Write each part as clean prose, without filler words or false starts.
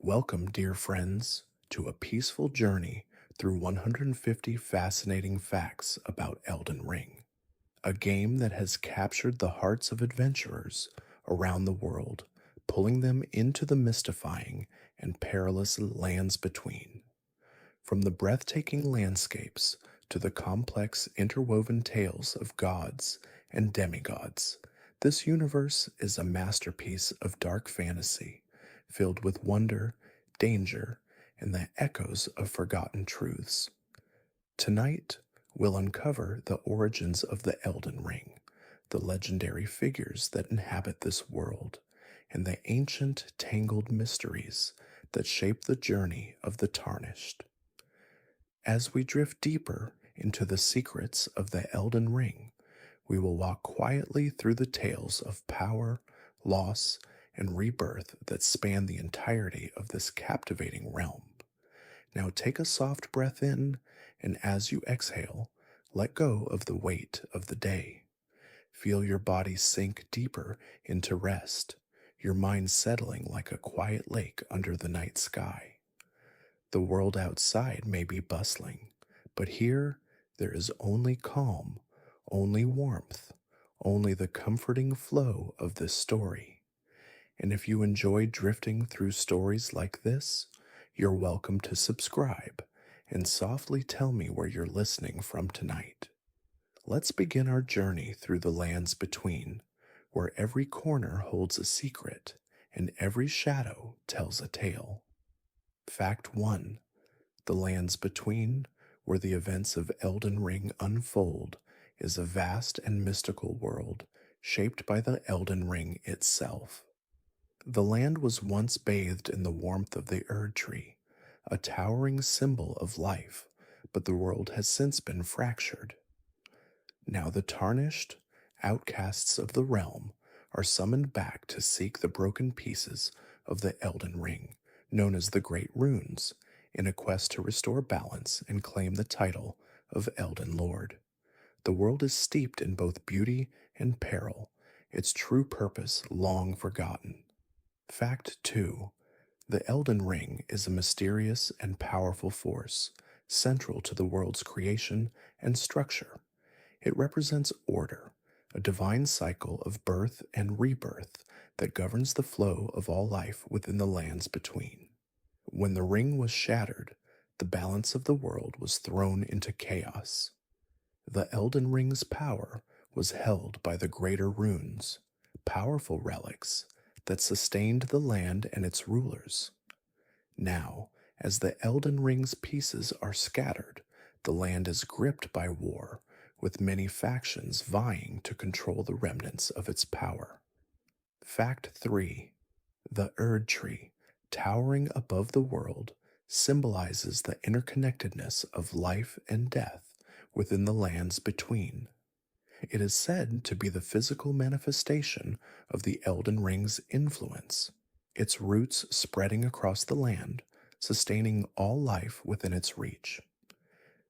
Welcome, dear friends, to a peaceful journey through 150 fascinating facts about Elden Ring, a game that has captured the hearts of adventurers around the world, pulling them into the mystifying and perilous lands between. From the breathtaking landscapes to the complex interwoven tales of gods and demigods, this universe is a masterpiece of dark fantasy, filled with wonder, danger, and the echoes of forgotten truths. Tonight, we'll uncover the origins of the Elden Ring, the legendary figures that inhabit this world, and the ancient, tangled mysteries that shape the journey of the Tarnished. As we drift deeper into the secrets of the Elden Ring, we will walk quietly through the tales of power, loss, and rebirth that span the entirety of this captivating realm. Now take a soft breath in, and as you exhale, let go of the weight of the day. Feel your body sink deeper into rest, your mind settling like a quiet lake under the night sky. The world outside may be bustling, but here there is only calm, only warmth, only the comforting flow of this story. And if you enjoy drifting through stories like this, you're welcome to subscribe and softly tell me where you're listening from tonight. Let's begin our journey through the lands between, where every corner holds a secret and every shadow tells a tale. Fact 1. The lands between, where the events of Elden Ring unfold, is a vast and mystical world shaped by the Elden Ring itself. The land was once bathed in the warmth of the Erd Tree, a towering symbol of life, but the world has since been fractured. Now the tarnished, outcasts of the realm, are summoned back to seek the broken pieces of the Elden Ring, known as the Great Runes, in a quest to restore balance and claim the title of Elden Lord. The world is steeped in both beauty and peril, its true purpose long forgotten. Fact 2. The Elden Ring is a mysterious and powerful force, central to the world's creation and structure. It represents order, a divine cycle of birth and rebirth that governs the flow of all life within the lands between. When the ring was shattered, the balance of the world was thrown into chaos. The Elden Ring's power was held by the greater runes, powerful relics that sustained the land and its rulers. Now, as the Elden Ring's pieces are scattered, the land is gripped by war, with many factions vying to control the remnants of its power. Fact 3. The Erd Tree, towering above the world, symbolizes the interconnectedness of life and death within the lands between. It is said to be the physical manifestation of the Elden Ring's influence, its roots spreading across the land, sustaining all life within its reach.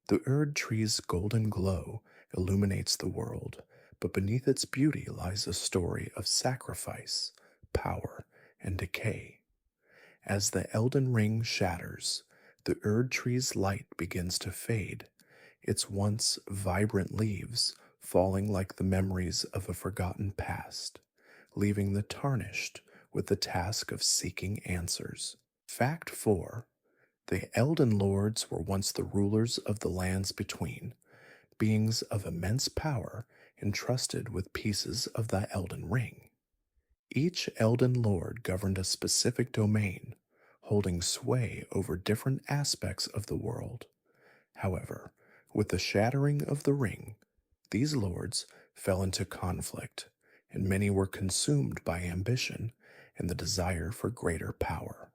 The Erd Tree's golden glow illuminates the world, but beneath its beauty lies a story of sacrifice, power, and decay. As the Elden Ring shatters, the Erd Tree's light begins to fade, its once vibrant leaves falling like the memories of a forgotten past, leaving the tarnished with the task of seeking answers. Fact 4. The Elden Lords were once the rulers of the lands between, beings of immense power entrusted with pieces of the Elden Ring. Each Elden Lord governed a specific domain, holding sway over different aspects of the world. However, with the shattering of the ring, these lords fell into conflict, and many were consumed by ambition and the desire for greater power.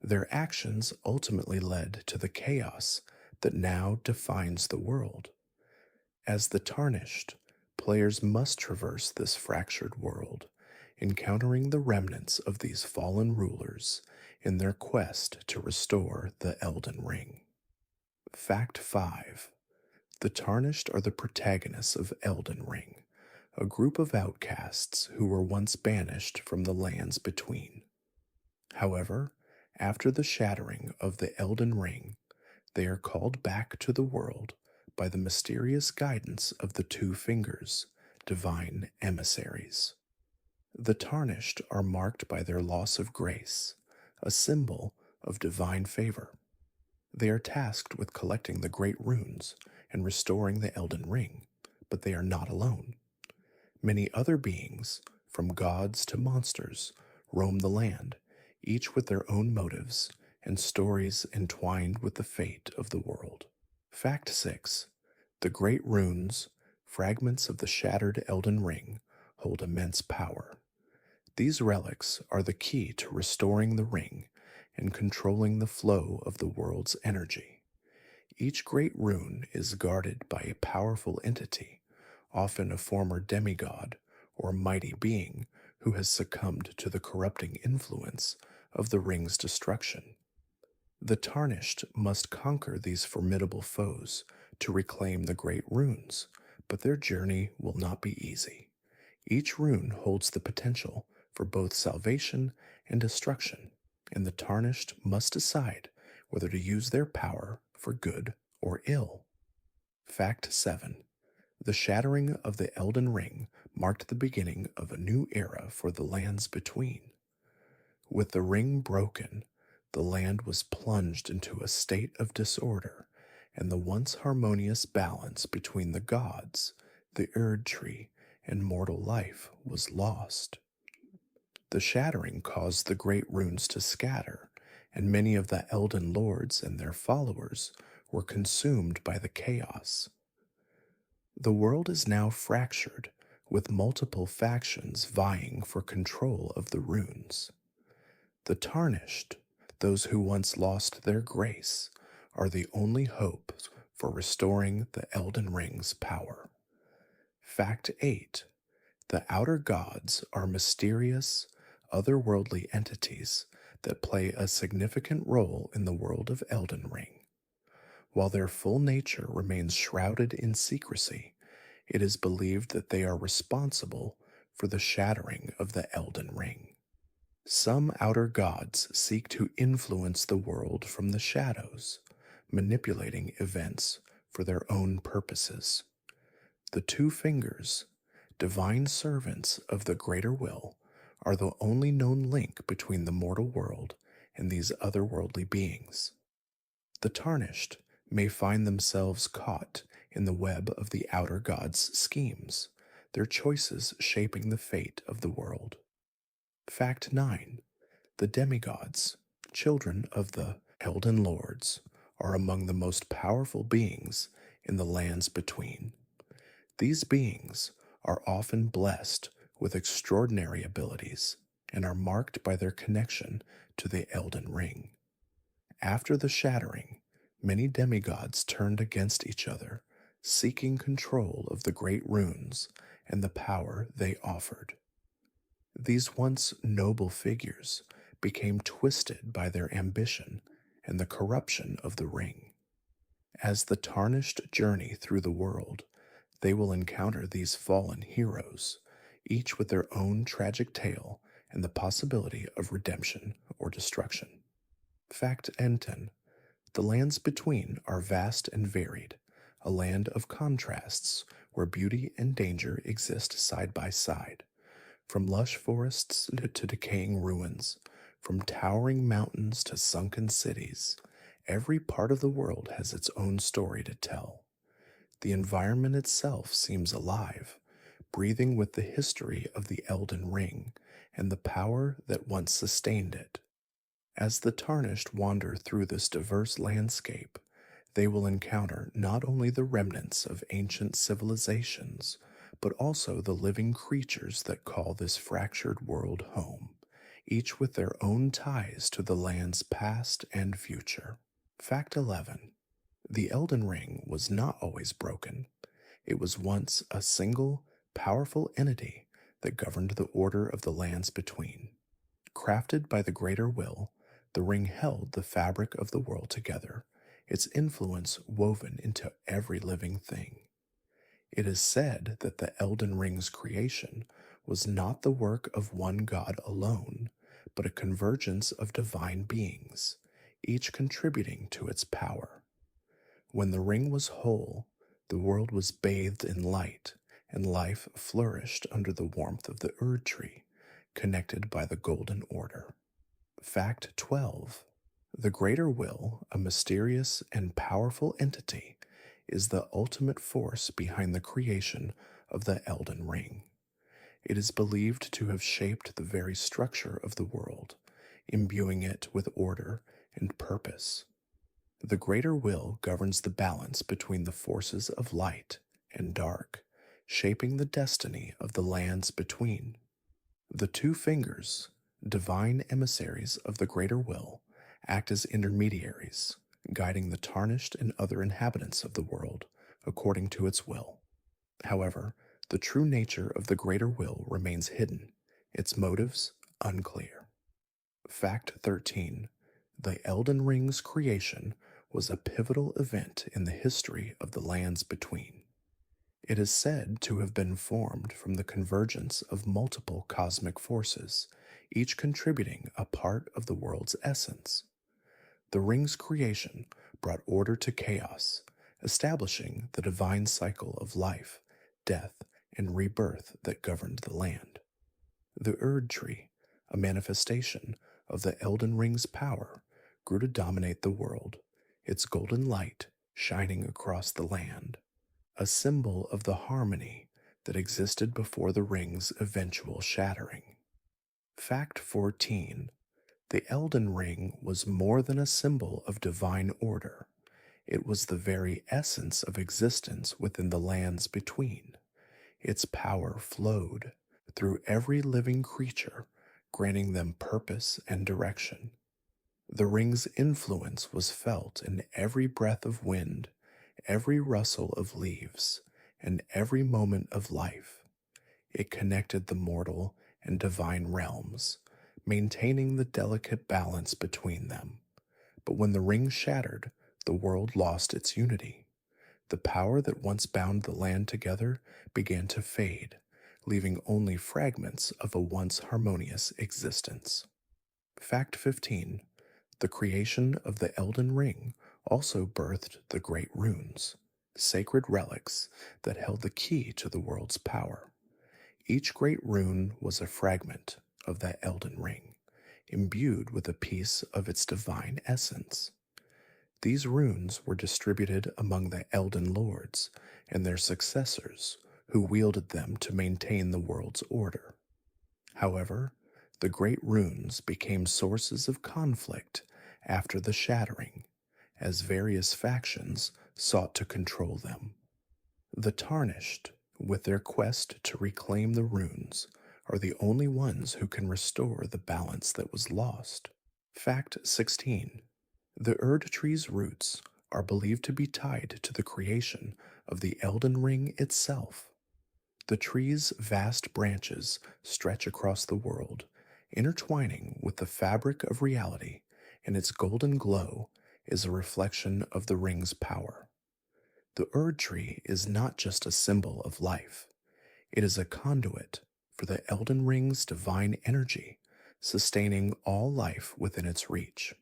Their actions ultimately led to the chaos that now defines the world. As the Tarnished, players must traverse this fractured world, encountering the remnants of these fallen rulers in their quest to restore the Elden Ring. Fact 5. The Tarnished are the protagonists of Elden Ring, a group of outcasts who were once banished from the lands between. However, After the shattering of the Elden Ring, they are called back to the world by the mysterious guidance of the two fingers, divine emissaries. The tarnished are marked by their loss of grace, a symbol of divine favor. They are tasked with collecting the great runes and restoring the Elden Ring, but they are not alone. Many other beings, from gods to monsters, roam the land, each with their own motives and stories entwined with the fate of the world. Fact 6. The great runes, fragments of the shattered Elden Ring, hold immense power. These relics are the key to restoring the ring and controlling the flow of the world's energy. Each great rune is guarded by a powerful entity, often a former demigod or mighty being who has succumbed to the corrupting influence of the ring's destruction. The tarnished must conquer these formidable foes to reclaim the great runes, but their journey will not be easy. Each rune holds the potential for both salvation and destruction, and the tarnished must decide whether to use their power for good or ill. Fact 7. The shattering of the Elden Ring marked the beginning of a new era for the lands between. With the ring broken, the land was plunged into a state of disorder, and the once harmonious balance between the gods, the Erd tree, and mortal life was lost. The shattering caused the great runes to scatter, and many of the Elden lords and their followers were consumed by the chaos. The world is now fractured, with multiple factions vying for control of the runes. The tarnished, those who once lost their grace, are the only hope for restoring the Elden Ring's power. Fact 8. The outer gods are mysterious, otherworldly entities that play a significant role in the world of Elden Ring. While their full nature remains shrouded in secrecy, it is believed that they are responsible for the shattering of the Elden Ring. Some outer gods seek to influence the world from the shadows, manipulating events for their own purposes. The two fingers, divine servants of the greater will, are the only known link between the mortal world and these otherworldly beings. The tarnished may find themselves caught in the web of the outer gods' schemes, their choices shaping the fate of the world. Fact 9. The demigods, children of the Elden Lords, are among the most powerful beings in the lands between. These beings are often blessed with extraordinary abilities and are marked by their connection to the Elden Ring. After the shattering, many demigods turned against each other, seeking control of the great runes and the power they offered. These once noble figures became twisted by their ambition and the corruption of the ring. As the tarnished journey through the world, they will encounter these fallen heroes, each with their own tragic tale and the possibility of redemption or destruction. Fact 10. The lands between are vast and varied, a land of contrasts where beauty and danger exist side by side. From lush forests to decaying ruins, from towering mountains to sunken cities, every part of the world has its own story to tell. The environment itself seems alive, breathing with the history of the Elden Ring and the power that once sustained it. As the tarnished wander through this diverse landscape, they will encounter not only the remnants of ancient civilizations, but also the living creatures that call this fractured world home, each with their own ties to the land's past and future. Fact 11. The Elden Ring was not always broken. It was once a single, powerful entity that governed the order of the lands between. Crafted by the greater will, the ring held the fabric of the world together, its influence woven into every living thing. It is said that the Elden Ring's creation was not the work of one god alone, but a convergence of divine beings, each contributing to its power. When the ring was whole, the world was bathed in light, and life flourished under the warmth of the Erd tree, connected by the Golden Order. Fact 12. The Greater Will, a mysterious and powerful entity, is the ultimate force behind the creation of the Elden Ring. It is believed to have shaped the very structure of the world, imbuing it with order and purpose. The Greater Will governs the balance between the forces of light and dark, shaping the destiny of the lands between. The two fingers, divine emissaries of the Greater Will, act as intermediaries, guiding the tarnished and other inhabitants of the world according to its will. However, the true nature of the Greater Will remains hidden, its motives unclear. Fact 13. The Elden Ring's creation was a pivotal event in the history of the lands between. It is said to have been formed from the convergence of multiple cosmic forces, each contributing a part of the world's essence. The ring's creation brought order to chaos, establishing the divine cycle of life, death, and rebirth that governed the land. The Erd tree, a manifestation of the Elden Ring's power, grew to dominate the world, its golden light shining across the land, a symbol of the harmony that existed before the ring's eventual shattering. Fact 14. The Elden Ring was more than a symbol of divine order. It was the very essence of existence within the lands between. Its power flowed through every living creature, granting them purpose and direction. The ring's influence was felt in every breath of wind, every rustle of leaves, and every moment of life. It connected the mortal and divine realms, maintaining the delicate balance between them. But when the ring shattered, the world lost its unity. The power that once bound the land together began to fade, leaving only fragments of a once harmonious existence. Fact 15. The creation of the Elden Ring also birthed the Great Runes, sacred relics that held the key to the world's power. Each great rune was a fragment of that Elden Ring, imbued with a piece of its divine essence. These runes were distributed among the Elden Lords and their successors, who wielded them to maintain the world's order. However, the great runes became sources of conflict after the shattering, as various factions sought to control them. The Tarnished, with their quest to reclaim the runes, are the only ones who can restore the balance that was lost. Fact 16. The Erd tree's roots are believed to be tied to the creation of the Elden Ring itself. The tree's vast branches stretch across the world, intertwining with the fabric of reality, and its golden glow is a reflection of the ring's power. The Erd tree is not just a symbol of life, it is a conduit for the Elden Ring's divine energy, sustaining all life within its reach.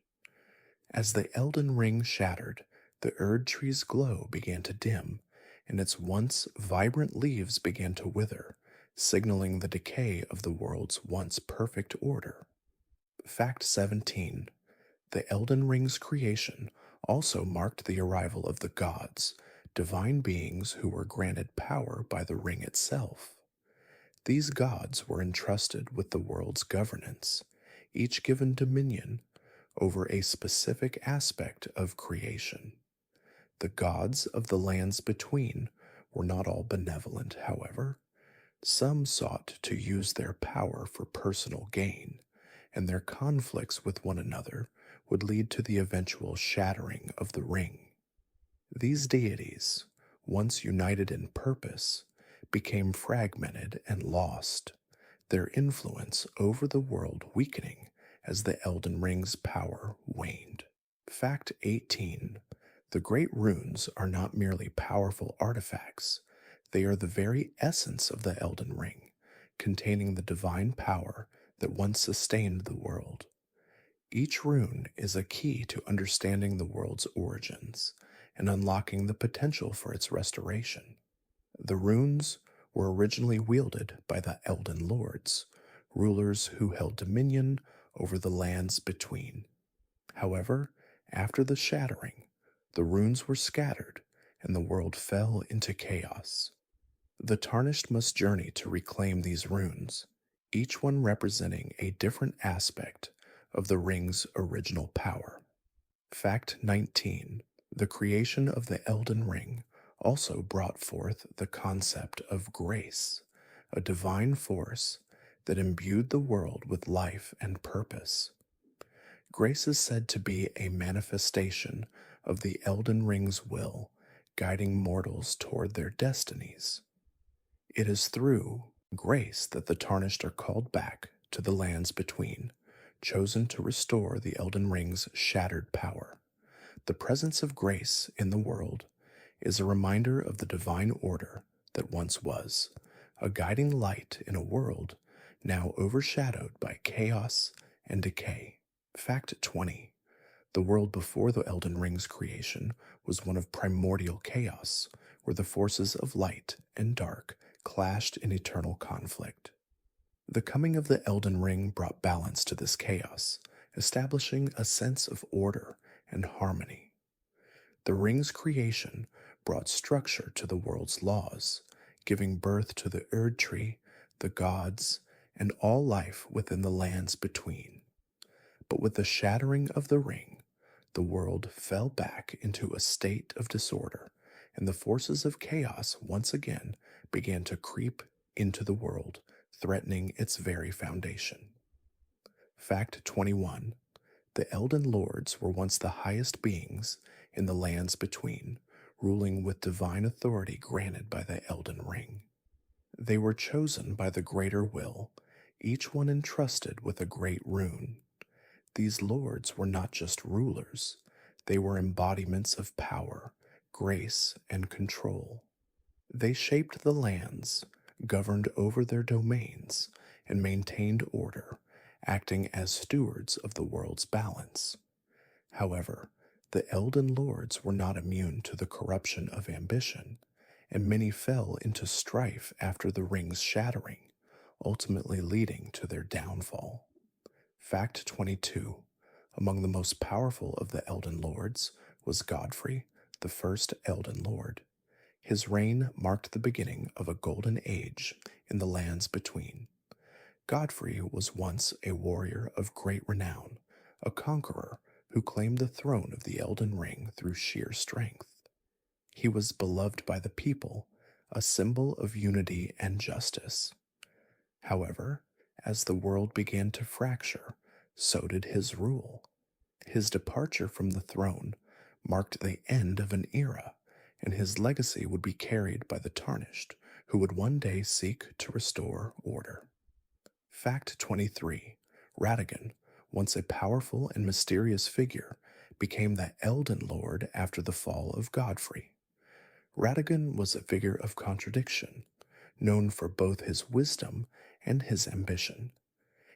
As the Elden Ring shattered, the Erd tree's glow began to dim, and its once vibrant leaves began to wither, signaling the decay of the world's once perfect order. Fact 17. The Elden Ring's creation also marked the arrival of the gods, divine beings who were granted power by the ring itself. These gods were entrusted with the world's governance, each given dominion over a specific aspect of creation. The gods of the lands between were not all benevolent, however. Some sought to use their power for personal gain, and their conflicts with one another would lead to the eventual shattering of the ring. These deities, once united in purpose, became fragmented and lost, their influence over the world weakening as the Elden Ring's power waned. Fact 18. The Great Runes are not merely powerful artifacts, they are the very essence of the Elden Ring, containing the divine power that once sustained the world. Each rune is a key to understanding the world's origins and unlocking the potential for its restoration. The runes were originally wielded by the Elden Lords, rulers who held dominion over the lands between. However, after the shattering, the runes were scattered and the world fell into chaos. The Tarnished must journey to reclaim these runes, each one representing a different aspect of the ring's original power. Fact 19. The creation of the Elden Ring also brought forth the concept of grace, a divine force that imbued the world with life and purpose. Grace is said to be a manifestation of the Elden Ring's will, guiding mortals toward their destinies. It is through grace that the Tarnished are called back to the lands between, chosen to restore the Elden Ring's shattered power. The presence of grace in the world is a reminder of the divine order that once was, a guiding light in a world now overshadowed by chaos and decay. Fact 20. The world before the Elden Ring's creation was one of primordial chaos, where the forces of light and dark clashed in eternal conflict. The coming of the Elden Ring brought balance to this chaos, establishing a sense of order and harmony. The ring's creation brought structure to the world's laws, giving birth to the Erd Tree, the gods, and all life within the lands between. But with the shattering of the ring, the world fell back into a state of disorder, and the forces of chaos once again began to creep into the world, threatening its very foundation. Fact 21. The Elden Lords were once the highest beings in the lands between, ruling with divine authority granted by the Elden Ring. They were chosen by the greater will, each one entrusted with a great rune. These lords were not just rulers, they were embodiments of power, grace, and control. They shaped the lands, governed over their domains, and maintained order, acting as stewards of the world's balance. However, the Elden Lords were not immune to the corruption of ambition, and many fell into strife after the ring's shattering, ultimately leading to their downfall. Fact 22. Among the most powerful of the Elden Lords was Godfrey, the first Elden Lord. His reign marked the beginning of a golden age in the lands between. Godfrey was once a warrior of great renown, a conqueror who claimed the throne of the Elden Ring through sheer strength. He was beloved by the people, a symbol of unity and justice. However, as the world began to fracture, so did his rule. His departure from the throne marked the end of an era, and his legacy would be carried by the Tarnished, who would one day seek to restore order. Fact 23. Radagon, once a powerful and mysterious figure, became the Elden Lord after the fall of Godfrey. Radagon was a figure of contradiction, known for both his wisdom and his ambition.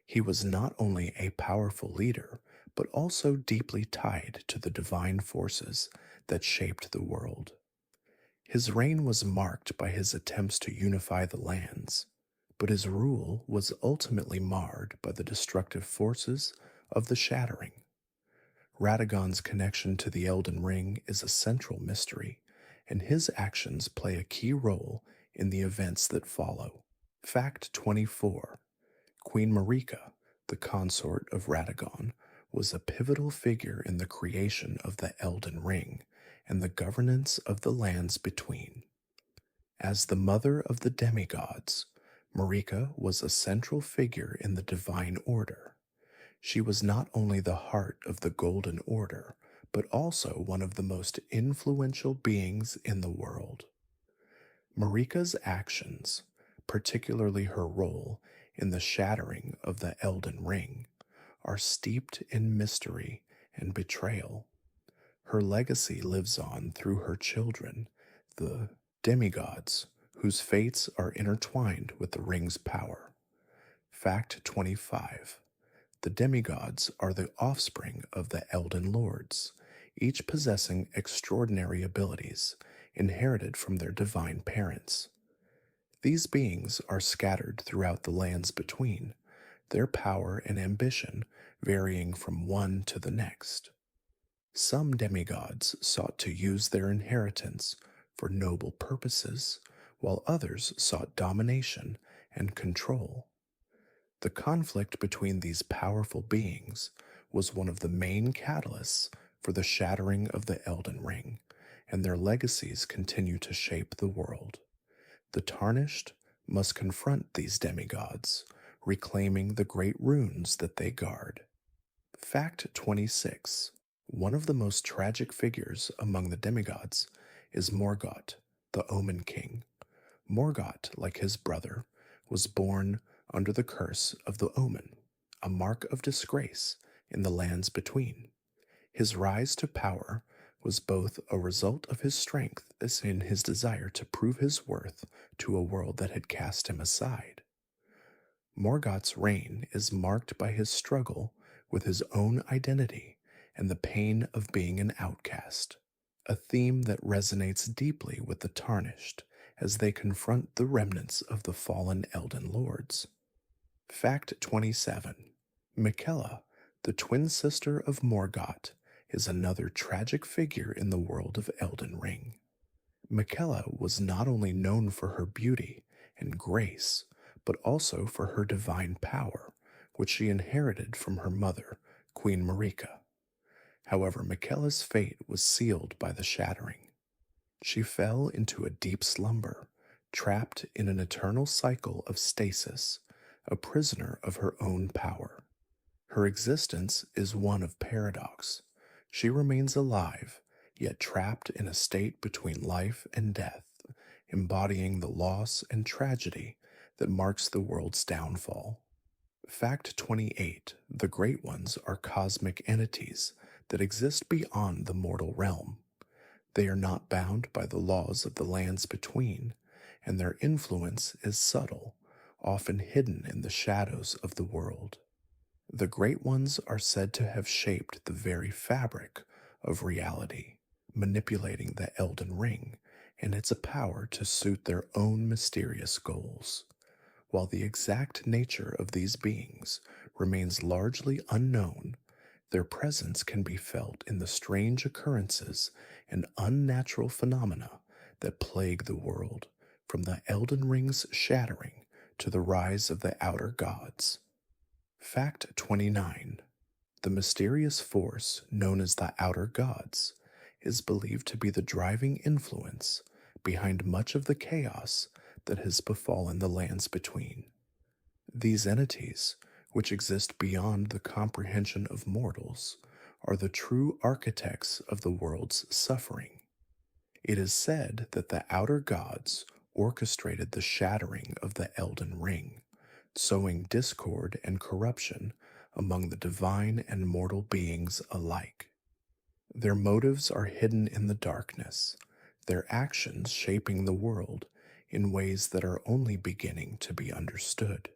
He was not only a powerful leader, but also deeply tied to the divine forces that shaped the world. His reign was marked by his attempts to unify the lands, but his rule was ultimately marred by the destructive forces of the shattering. Radagon's connection to the Elden Ring is a central mystery, and his actions play a key role in the events that follow. Fact 24. Queen Marika, the consort of Radagon, was a pivotal figure in the creation of the Elden Ring and the governance of the lands between. As the mother of the demigods, Marika was a central figure in the divine order. She was not only the heart of the Golden Order, but also one of the most influential beings in the world. Marika's actions, particularly her role in the shattering of the Elden Ring, are steeped in mystery and betrayal. Her legacy lives on through her children, the demigods, whose fates are intertwined with the ring's power. Fact 25. The demigods are the offspring of the Elden lords, each possessing extraordinary abilities inherited from their divine parents. These beings are scattered throughout the lands between, their power and ambition varying from one to the next. Some demigods sought to use their inheritance for noble purposes, while others sought domination and control. The conflict between these powerful beings was one of the main catalysts for the shattering of the Elden Ring, and their legacies continue to shape the world. The Tarnished must confront these demigods, reclaiming the great runes that they guard. Fact 26. One of the most tragic figures among the demigods is Morgoth, the Omen King. Morgoth, like his brother, was born under the curse of the Omen, a mark of disgrace in the lands between. His rise to power was both a result of his strength as in his desire to prove his worth to a world that had cast him aside. Morgoth's reign is marked by his struggle with his own identity and the pain of being an outcast, a theme that resonates deeply with the Tarnished as they confront the remnants of the fallen Elden Lords. Fact 27. Miquella, the twin sister of Morgoth, is another tragic figure in the world of Elden Ring. Miquella was not only known for her beauty and grace, but also for her divine power, which she inherited from her mother, Queen Marika. However, Miquella's fate was sealed by the shattering. She fell into a deep slumber, trapped in an eternal cycle of stasis, a prisoner of her own power. Her existence is one of paradox. She remains alive, yet trapped in a state between life and death, embodying the loss and tragedy that marks the world's downfall. Fact 28. The Great Ones are cosmic entities that exist beyond the mortal realm. They are not bound by the laws of the lands between, and their influence is subtle, often hidden in the shadows of the world. The Great Ones are said to have shaped the very fabric of reality, manipulating the Elden Ring and its power to suit their own mysterious goals. While the exact nature of these beings remains largely unknown, their presence can be felt in the strange occurrences and unnatural phenomena that plague the world, from the Elden Ring's shattering to the rise of the outer gods. Fact 29. The mysterious force known as the Outer Gods is believed to be the driving influence behind much of the chaos that has befallen the lands between. These entities, which exist beyond the comprehension of mortals, are the true architects of the world's suffering. It is said that the Outer Gods orchestrated the shattering of the Elden Ring, sowing discord and corruption among the divine and mortal beings alike. Their motives are hidden in the darkness, their actions shaping the world in ways that are only beginning to be understood.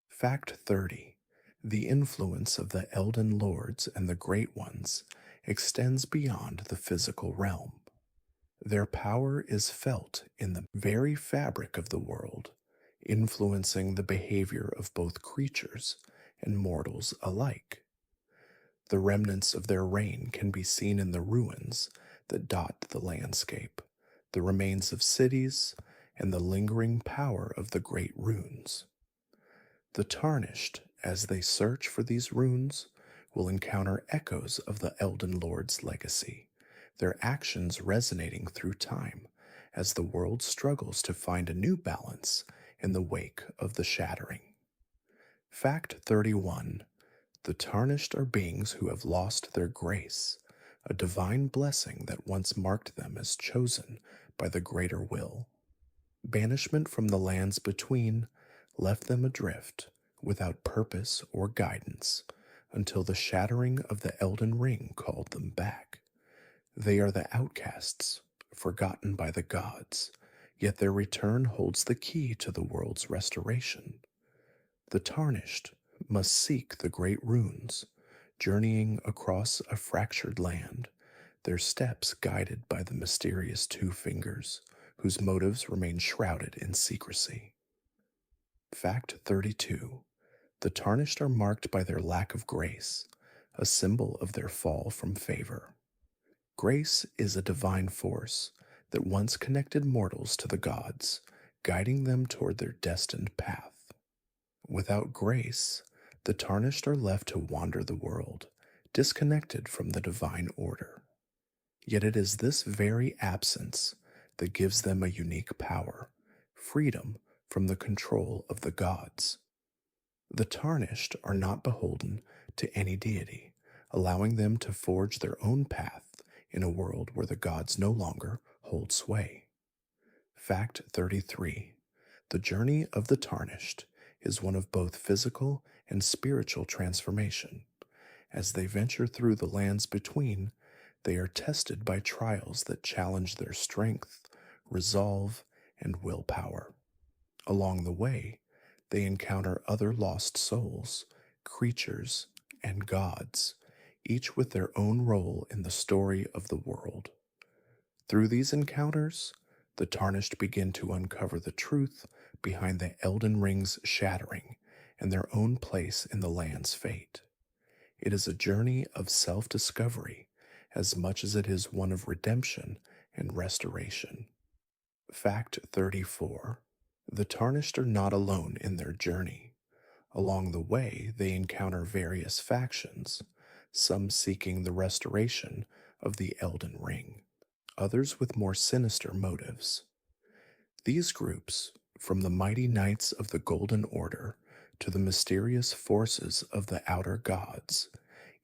Fact 30. The influence of the Elden Lords and the Great Ones extends beyond the physical realm. Their power is felt in the very fabric of the world, influencing the behavior of both creatures and mortals alike. The remnants of their reign can be seen in the ruins that dot the landscape, the remains of cities, and the lingering power of the great runes. The Tarnished, as they search for these runes, will encounter echoes of the Elden Lord's legacy, their actions resonating through time as the world struggles to find a new balance in the wake of the shattering. Fact 31. The Tarnished are beings who have lost their grace, a divine blessing that once marked them as chosen by the greater will. Banishment from the lands between left them adrift, without purpose or guidance, until the shattering of the Elden Ring called them back. They are the outcasts, forgotten by the gods, yet their return holds the key to the world's restoration. The tarnished must seek the great runes, journeying across a fractured land, their steps guided by the mysterious two fingers, whose motives remain shrouded in secrecy. Fact 32. The tarnished are marked by their lack of grace, a symbol of their fall from favor. Grace is a divine force that once connected mortals to the gods, guiding them toward their destined path. Without grace, the tarnished are left to wander the world, disconnected from the divine order. Yet it is this very absence that gives them a unique power, freedom from the control of the gods. The tarnished are not beholden to any deity, allowing them to forge their own path in a world where the gods no longer hold sway. Fact 33. The journey of the tarnished is one of both physical and spiritual transformation. As they venture through the lands between, they are tested by trials that challenge their strength, resolve, and willpower. Along the way, they encounter other lost souls, creatures, and gods, each with their own role in the story of the world. Through these encounters, the tarnished begin to uncover the truth behind the Elden Ring's shattering and their own place in the land's fate. It is a journey of self discovery as much as it is one of redemption and restoration. Fact 34. The tarnished are not alone in their journey. Along the way, they encounter various factions, some seeking the restoration of the Elden Ring, others with more sinister motives. These groups, from the mighty knights of the Golden Order to the mysterious forces of the outer gods,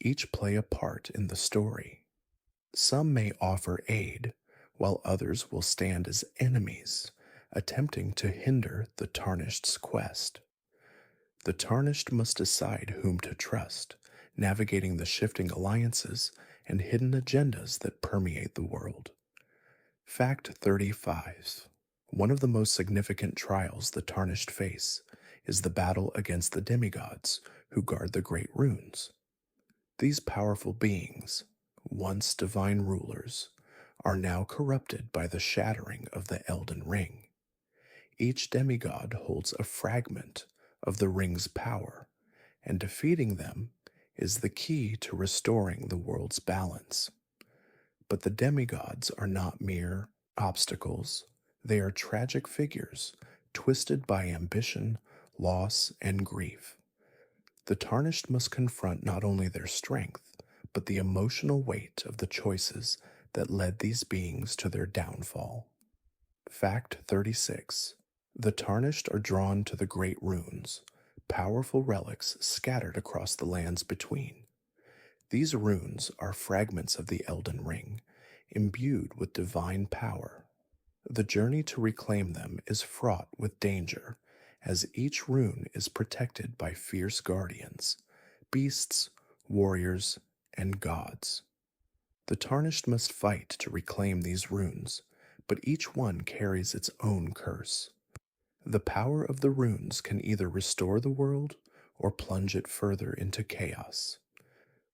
each play a part in the story. Some may offer aid, while others will stand as enemies, attempting to hinder the tarnished's quest. The tarnished must decide whom to trust, navigating the shifting alliances and hidden agendas that permeate the world. Fact 35. One of the most significant trials the tarnished face is the battle against the demigods who guard the great runes. These powerful beings, once divine rulers, are now corrupted by the shattering of the Elden Ring. Each demigod holds a fragment of the ring's power, and defeating them is the key to restoring the world's balance. But the demigods are not mere obstacles, they are tragic figures, twisted by ambition, loss, and grief. The tarnished must confront not only their strength, but the emotional weight of the choices that led these beings to their downfall. Fact 36. The tarnished are drawn to the great runes, powerful relics scattered across the lands between. These runes are fragments of the Elden Ring, imbued with divine power. The journey to reclaim them is fraught with danger, as each rune is protected by fierce guardians, beasts, warriors, and gods. The tarnished must fight to reclaim these runes, but each one carries its own curse. The power of the runes can either restore the world or plunge it further into chaos.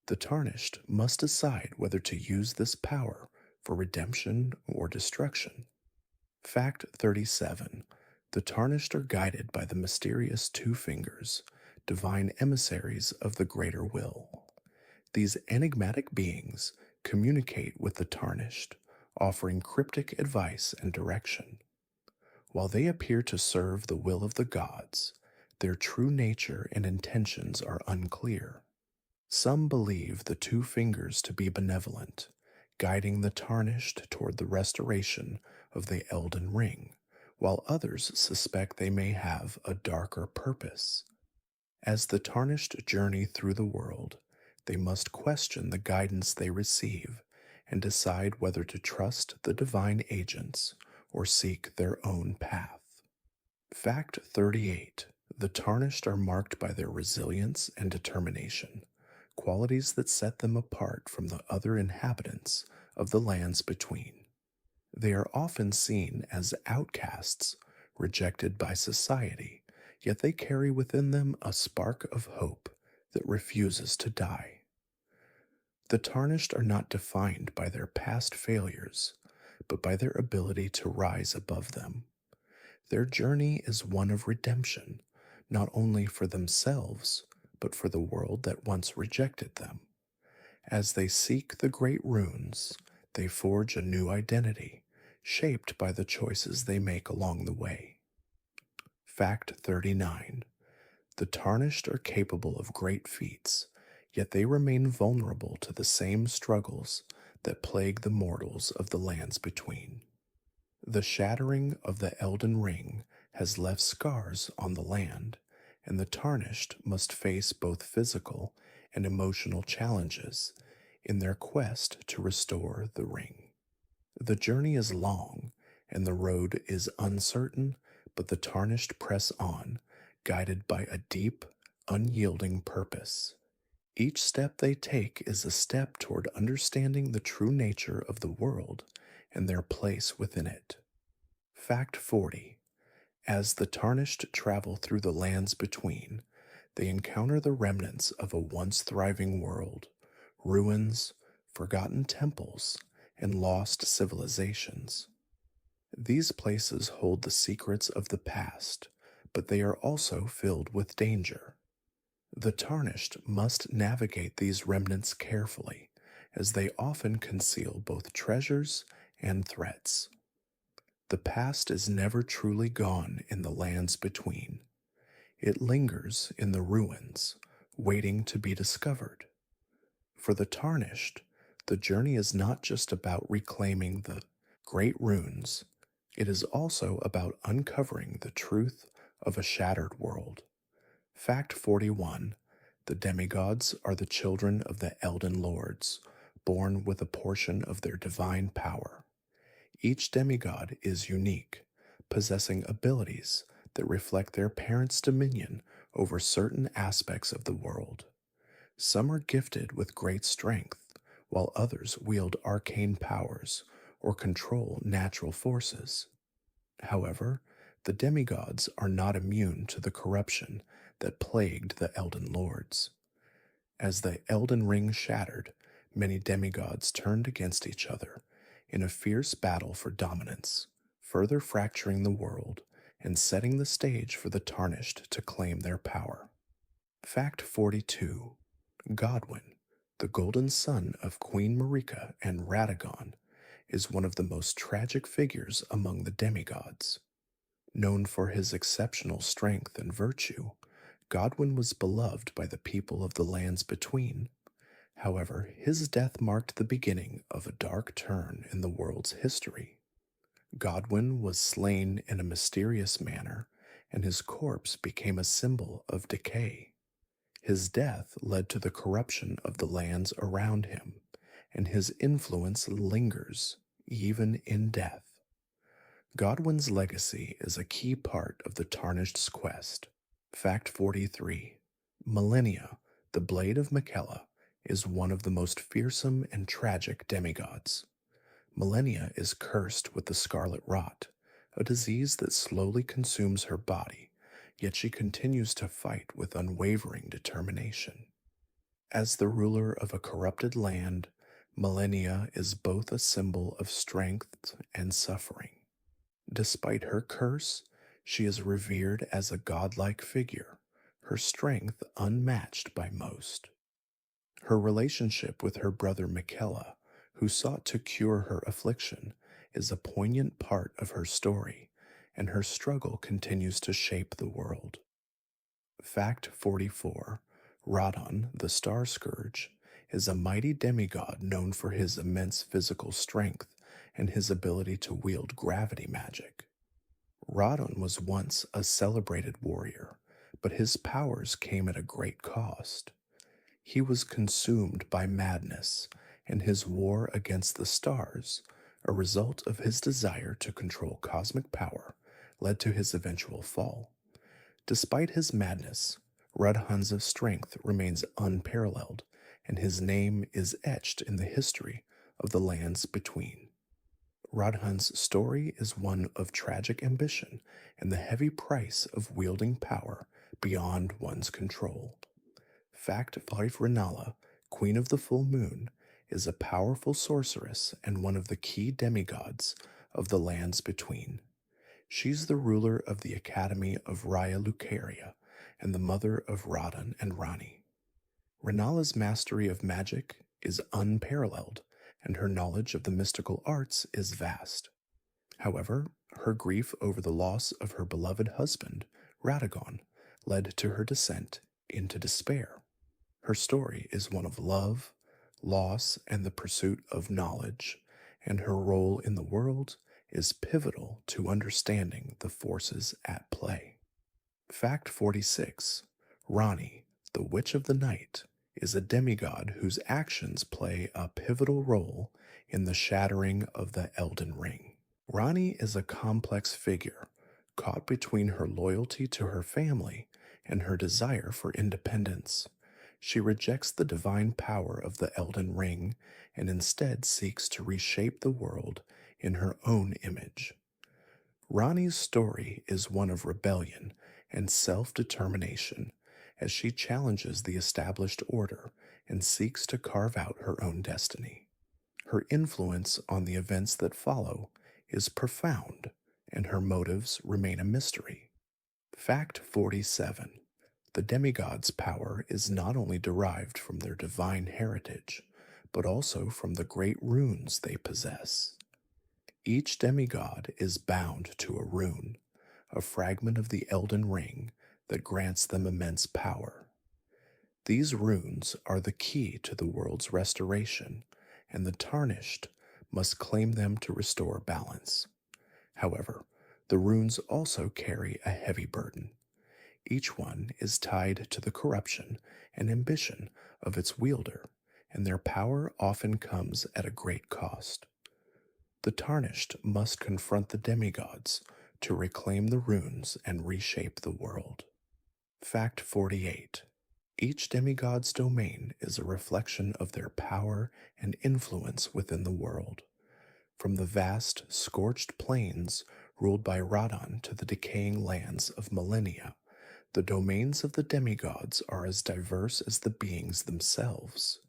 The tarnished must decide whether to use this power for redemption or destruction. Fact 37. The tarnished are guided by the mysterious two fingers, divine emissaries of the greater will. These enigmatic beings communicate with the tarnished, offering cryptic advice and direction. While they appear to serve the will of the gods, their true nature and intentions are unclear. Some believe the two fingers to be benevolent, guiding the tarnished toward the restoration of the Elden Ring, while others suspect they may have a darker purpose. As the tarnished journey through the world, they must question the guidance they receive and decide whether to trust the divine agents or seek their own path. Fact 38. The tarnished are marked by their resilience and determination, qualities that set them apart from the other inhabitants of the lands between. They are often seen as outcasts, rejected by society, yet they carry within them a spark of hope that refuses to die. The tarnished are not defined by their past failures, but by their ability to rise above them. Their journey is one of redemption, not only for themselves, but for the world that once rejected them. As they seek the great runes, they forge a new identity, shaped by the choices they make along the way. Fact 39. The tarnished are capable of great feats, yet they remain vulnerable to the same struggles that plague the mortals of the lands between. The shattering of the Elden Ring has left scars on the land, and the tarnished must face both physical and emotional challenges in their quest to restore the ring. The journey is long, and the road is uncertain, but the tarnished press on, guided by a deep, unyielding purpose. Each step they take is a step toward understanding the true nature of the world and their place within it. Fact 40. As the tarnished travel through the lands between, they encounter the remnants of a once thriving world, ruins, forgotten temples, and lost civilizations. These places hold the secrets of the past, but they are also filled with danger. The tarnished must navigate these remnants carefully, as they often conceal both treasures and threats. The past is never truly gone in the lands between. It lingers in the ruins, waiting to be discovered. For the tarnished, the journey is not just about reclaiming the great runes, it is also about uncovering the truth of a shattered world. Fact 41. The demigods are the children of the Elden Lords, born with a portion of their divine power. Each demigod is unique, possessing abilities that reflect their parents' dominion over certain aspects of the world. Some are gifted with great strength, while others wield arcane powers or control natural forces. However, the demigods are not immune to the corruption that plagued the Elden Lords. As the Elden Ring shattered, many demigods turned against each other in a fierce battle for dominance, further fracturing the world and setting the stage for the tarnished to claim their power. Fact 42. Godwyn, the golden son of Queen Marika and Radagon, is one of the most tragic figures among the demigods. Known for his exceptional strength and virtue, Godwyn was beloved by the people of the lands between. However, his death marked the beginning of a dark turn in the world's history. Godwyn was slain in a mysterious manner, and his corpse became a symbol of decay. His death led to the corruption of the lands around him, and his influence lingers even in death. Godwyn's legacy is a key part of the Tarnished's quest. Fact 43. Millennia, the Blade of Miquella, is one of the most fearsome and tragic demigods. Millennia is cursed with the scarlet rot, a disease that slowly consumes her body, yet she continues to fight with unwavering determination. As the ruler of a corrupted land, Millennia is both a symbol of strength and suffering. Despite her curse, she is revered as a godlike figure, her strength unmatched by most. Her relationship with her brother Miquella, who sought to cure her affliction, is a poignant part of her story, and her struggle continues to shape the world. Fact 44. Radon, the Star Scourge, is a mighty demigod known for his immense physical strength and his ability to wield gravity magic. Radon was once a celebrated warrior, but his powers came at a great cost. He was consumed by madness, and his war against the stars, a result of his desire to control cosmic power, led to his eventual fall. Despite his madness, Radhan's strength remains unparalleled, and his name is etched in the history of the lands between. Radhan's story is one of tragic ambition and the heavy price of wielding power beyond one's control. Fact 5 Renala, Queen of the Full Moon, is a powerful sorceress and one of the key demigods of the lands between. She's the ruler of the Academy of Raya Lucaria and the mother of Radhan and Rani. Renala's mastery of magic is unparalleled, and her knowledge of the mystical arts is vast. However, her grief over the loss of her beloved husband, Radagon, led to her descent into despair. Her story is one of love, loss, and the pursuit of knowledge, and her role in the world is pivotal to understanding the forces at play. Fact 46 Rani, the Witch of the Night, is a demigod whose actions play a pivotal role in the shattering of the Elden Ring. Rani is a complex figure, caught between her loyalty to her family and her desire for independence. She rejects the divine power of the Elden Ring and instead seeks to reshape the world in her own image. Rani's story is one of rebellion and self-determination as she challenges the established order and seeks to carve out her own destiny. Her influence on the events that follow is profound, and her motives remain a mystery. Fact 47 The demigod's power is not only derived from their divine heritage, but also from the great runes they possess. Each demigod is bound to a rune, a fragment of the Elden Ring that grants them immense power. These runes are the key to the world's restoration, and the tarnished must claim them to restore balance. However, the runes also carry a heavy burden. Each one is tied to the corruption and ambition of its wielder, and their power often comes at a great cost. The tarnished must confront the demigods to reclaim the runes and reshape the world. Fact 48 Each demigod's domain is a reflection of their power and influence within the world. From the vast, scorched plains ruled by Radon to the decaying lands of Millennia, the domains of the demigods are as diverse as the beings themselves.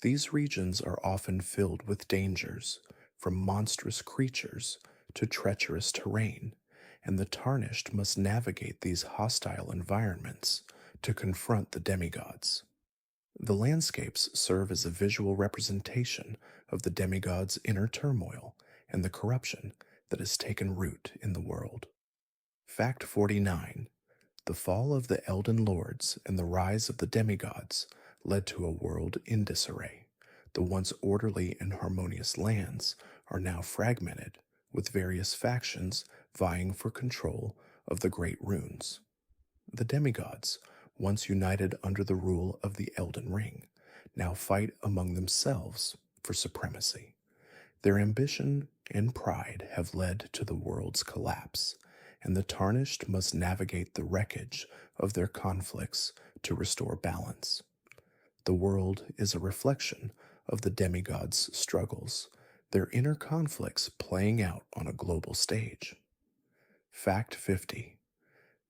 These regions are often filled with dangers, from monstrous creatures to treacherous terrain, and the tarnished must navigate these hostile environments to confront the demigods. The landscapes serve as a visual representation of the demigod's inner turmoil and the corruption that has taken root in the world. Fact 49 The fall of the Elden Lords and the rise of the demigods led to a world in disarray. The once orderly and harmonious lands are now fragmented, with various factions vying for control of the great runes. The demigods, once united under the rule of the Elden Ring, now fight among themselves for supremacy. Their ambition and pride have led to the world's collapse, and the tarnished must navigate the wreckage of their conflicts to restore balance. The world is a reflection of the demigods' struggles, their inner conflicts playing out on a global stage. Fact 50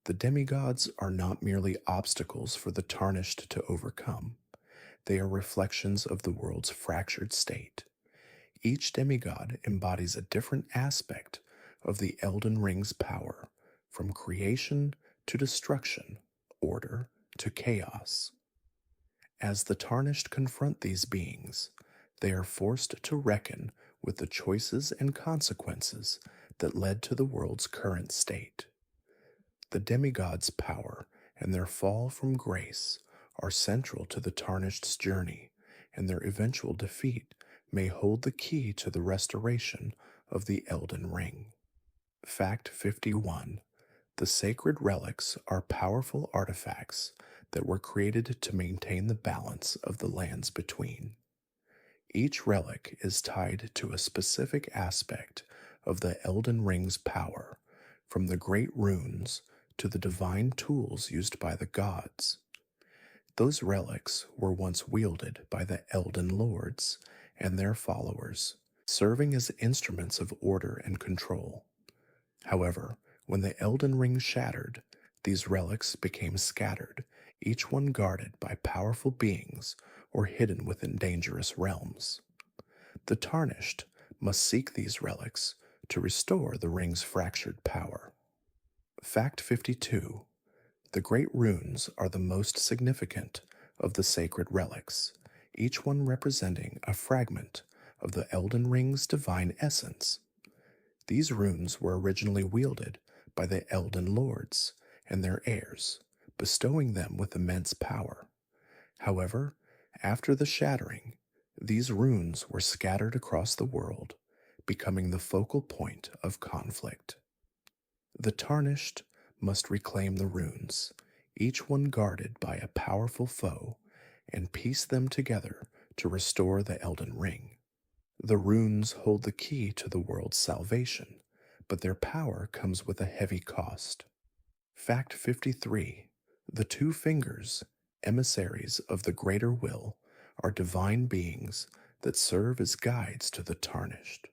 The demigods are not merely obstacles for the tarnished to overcome. They are reflections of the world's fractured state. Each demigod embodies a different aspect of the Elden Ring's power, from creation to destruction, order to chaos. As the tarnished confront these beings, they are forced to reckon with the choices and consequences that led to the world's current state. The demigods' power and their fall from grace are central to the tarnished's journey, and their eventual defeat may hold the key to the restoration of the Elden Ring. Fact 51 The sacred relics are powerful artifacts that were created to maintain the balance of the lands between. Each relic is tied to a specific aspect of the Elden Ring's power, from the great runes to the divine tools used by the gods. Those relics were once wielded by the Elden Lords and their followers, serving as instruments of order and control. However, when the Elden Ring shattered, these relics became scattered, each one guarded by powerful beings or hidden within dangerous realms. The Tarnished must seek these relics to restore the ring's fractured power. Fact 52. The Great Runes are the most significant of the sacred relics, each one representing a fragment of the Elden Ring's divine essence. These runes were originally wielded by the Elden Lords and their heirs, bestowing them with immense power. However, after the shattering, these runes were scattered across the world, becoming the focal point of conflict. The Tarnished must reclaim the runes, each one guarded by a powerful foe, and piece them together to restore the Elden Ring. The runes hold the key to the world's salvation, but their power comes with a heavy cost. Fact 53. The two fingers, emissaries of the greater will, are divine beings that serve as guides to the Tarnished.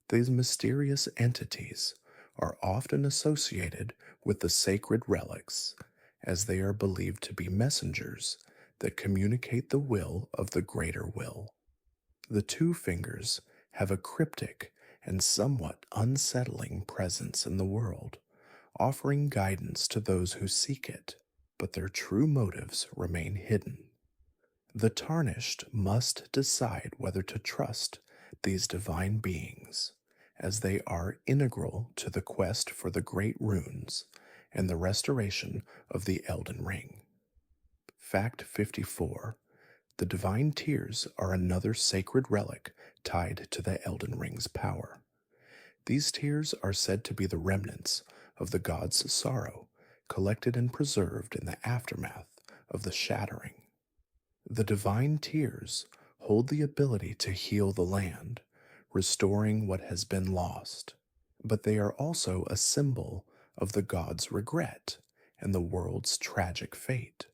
These mysterious entities are often associated with the sacred relics, as they are believed to be messengers that communicate the will of the greater will. The two fingers have a cryptic and somewhat unsettling presence in the world, offering guidance to those who seek it, but their true motives remain hidden. The Tarnished must decide whether to trust these divine beings, as they are integral to the quest for the Great Runes and the restoration of the Elden Ring. Fact 54. The Divine Tears are another sacred relic tied to the Elden Ring's power. These tears are said to be the remnants of the god's sorrow, collected and preserved in the aftermath of the shattering. The Divine Tears hold the ability to heal the land, restoring what has been lost, but they are also a symbol of the god's regret and the world's tragic fate.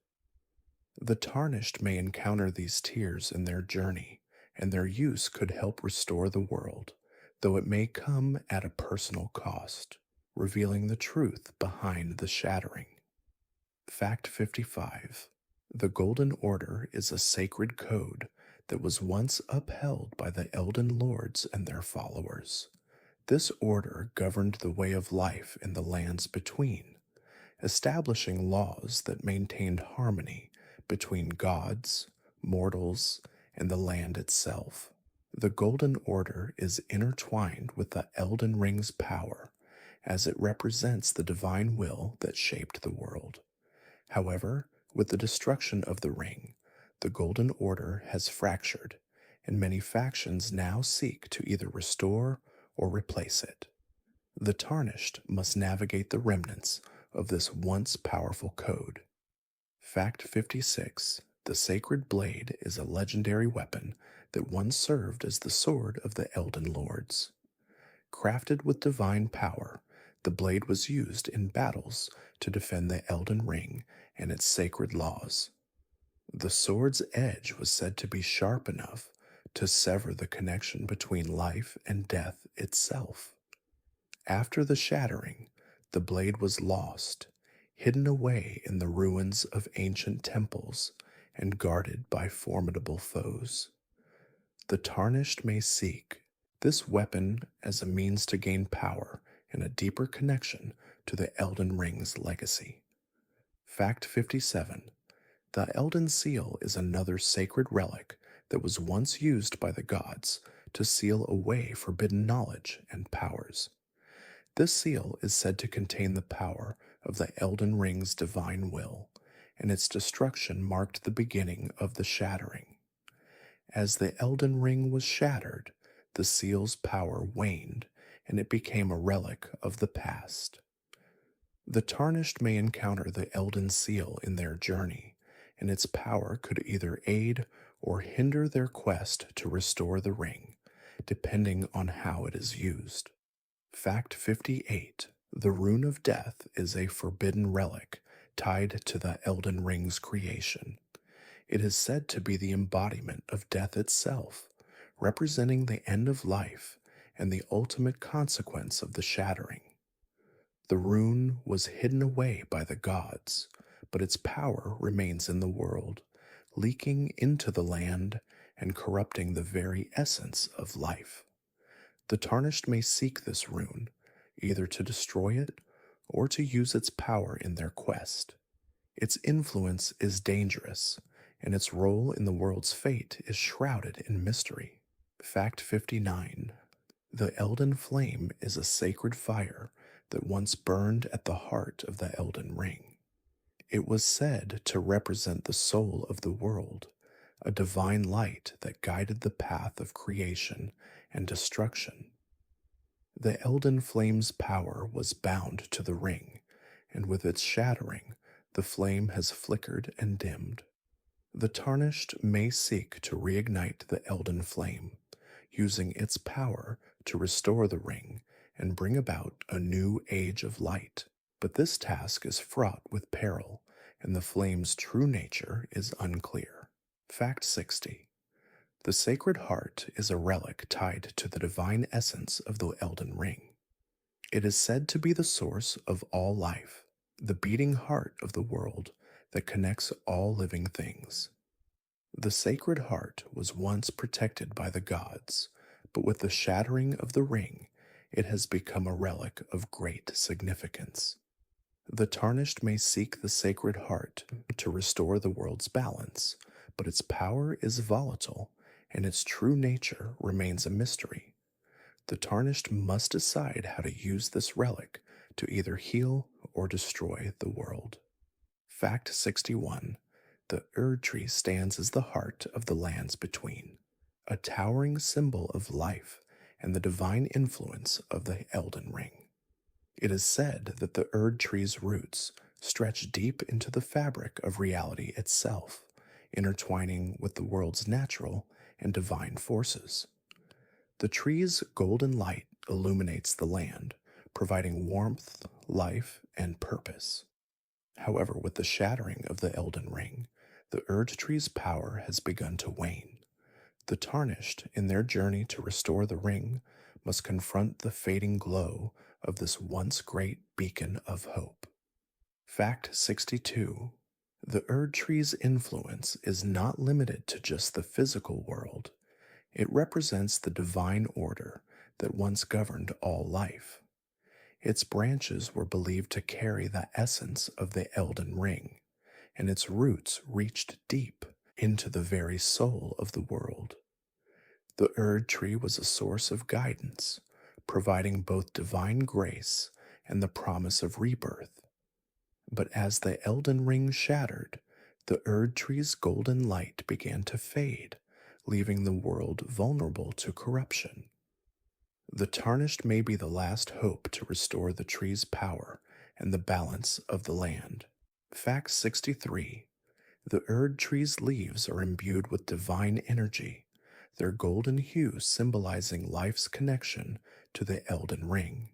The Tarnished may encounter these tears in their journey, and their use could help restore the world, though it may come at a personal cost, revealing the truth behind the shattering. Fact 55. The Golden Order is a sacred code that was once upheld by the Elden Lords and their followers. This order governed the way of life in the lands between, establishing laws that maintained harmony between gods, mortals, and the land itself. The Golden Order is intertwined with the Elden Ring's power, as it represents the divine will that shaped the world. However, with the destruction of the ring, the Golden Order has fractured, and many factions now seek to either restore or replace it. The Tarnished must navigate the remnants of this once powerful code. Fact 56. The Sacred Blade is a legendary weapon that once served as the sword of the Elden Lords. Crafted with divine power, the blade was used in battles to defend the Elden Ring and its sacred laws. The sword's edge was said to be sharp enough to sever the connection between life and death itself. After the shattering, the blade was lost, hidden away in the ruins of ancient temples and guarded by formidable foes. The Tarnished may seek this weapon as a means to gain power and a deeper connection to the Elden Ring's legacy. Fact 57. The Elden Seal is another sacred relic that was once used by the gods to seal away forbidden knowledge and powers. This seal is said to contain the power of the Elden Ring's divine will, and its destruction marked the beginning of the shattering. As the Elden Ring was shattered, the seal's power waned, and it became a relic of the past. The Tarnished may encounter the Elden Seal in their journey, and its power could either aid or hinder their quest to restore the ring, depending on how it is used. Fact 58. The Rune of Death is a forbidden relic tied to the Elden Ring's creation. It is said to be the embodiment of death itself, representing the end of life and the ultimate consequence of the shattering. The rune was hidden away by the gods, but its power remains in the world, leaking into the land and corrupting the very essence of life. The tarnished may seek this rune, either to destroy it or to use its power in their quest. Its influence is dangerous, and its role in the world's fate is shrouded in mystery. Fact 59. The Elden Flame is a sacred fire that once burned at the heart of the Elden Ring. It was said to represent the soul of the world, a divine light that guided the path of creation and destruction. The Elden Flame's power was bound to the ring, and with its shattering, the flame has flickered and dimmed. The Tarnished may seek to reignite the Elden Flame, using its power to restore the ring and bring about a new age of light. But this task is fraught with peril, and the flame's true nature is unclear. Fact 60. The Sacred Heart is a relic tied to the divine essence of the Elden Ring. It is said to be the source of all life, the beating heart of the world that connects all living things. The Sacred Heart was once protected by the gods, but with the shattering of the ring, it has become a relic of great significance. The Tarnished may seek the Sacred Heart to restore the world's balance, but its power is volatile and its true nature remains a mystery. The Tarnished must decide how to use this relic to either heal or destroy the world. Fact 61. The Erd Tree stands as the heart of the lands between, a towering symbol of life and the divine influence of the Elden Ring. It is said that the Erd Tree's roots stretch deep into the fabric of reality itself, intertwining with the world's natural and divine forces. The tree's golden light illuminates the land, providing warmth, life, and purpose. However, with the shattering of the Elden Ring, the Erd Tree's power has begun to wane. The Tarnished, in their journey to restore the ring, must confront the fading glow of this once great beacon of hope. Fact 62. The Erd Tree's influence is not limited to just the physical world. It represents the divine order that once governed all life. Its branches were believed to carry the essence of the Elden Ring, and its roots reached deep into the very soul of the world. The Erd Tree was a source of guidance, providing both divine grace and the promise of rebirth. But as the Elden Ring shattered, the Erd Tree's golden light began to fade, leaving the world vulnerable to corruption. The Tarnished may be the last hope to restore the tree's power and the balance of the land. Fact 63. The Erd Tree's leaves are imbued with divine energy, their golden hue symbolizing life's connection to the Elden Ring.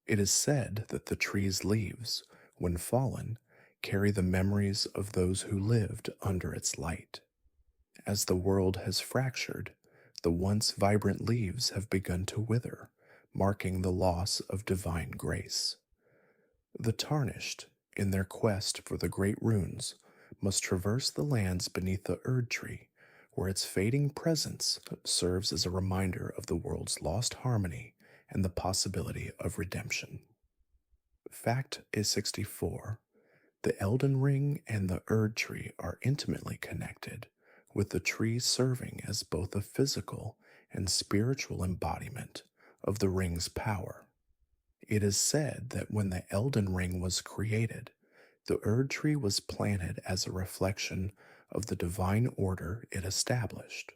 It is said that the tree's leaves, when fallen, carry the memories of those who lived under its light. As the world has fractured, the once vibrant leaves have begun to wither, marking the loss of divine grace. The Tarnished, in their quest for the great runes, must traverse the lands beneath the Erd Tree, where its fading presence serves as a reminder of the world's lost harmony and the possibility of redemption. Fact is 64. The Elden Ring and the Erd Tree are intimately connected, with the tree serving as both a physical and spiritual embodiment of the ring's power. It is said that when the Elden Ring was created, the Erd Tree was planted as a reflection of the divine order it established.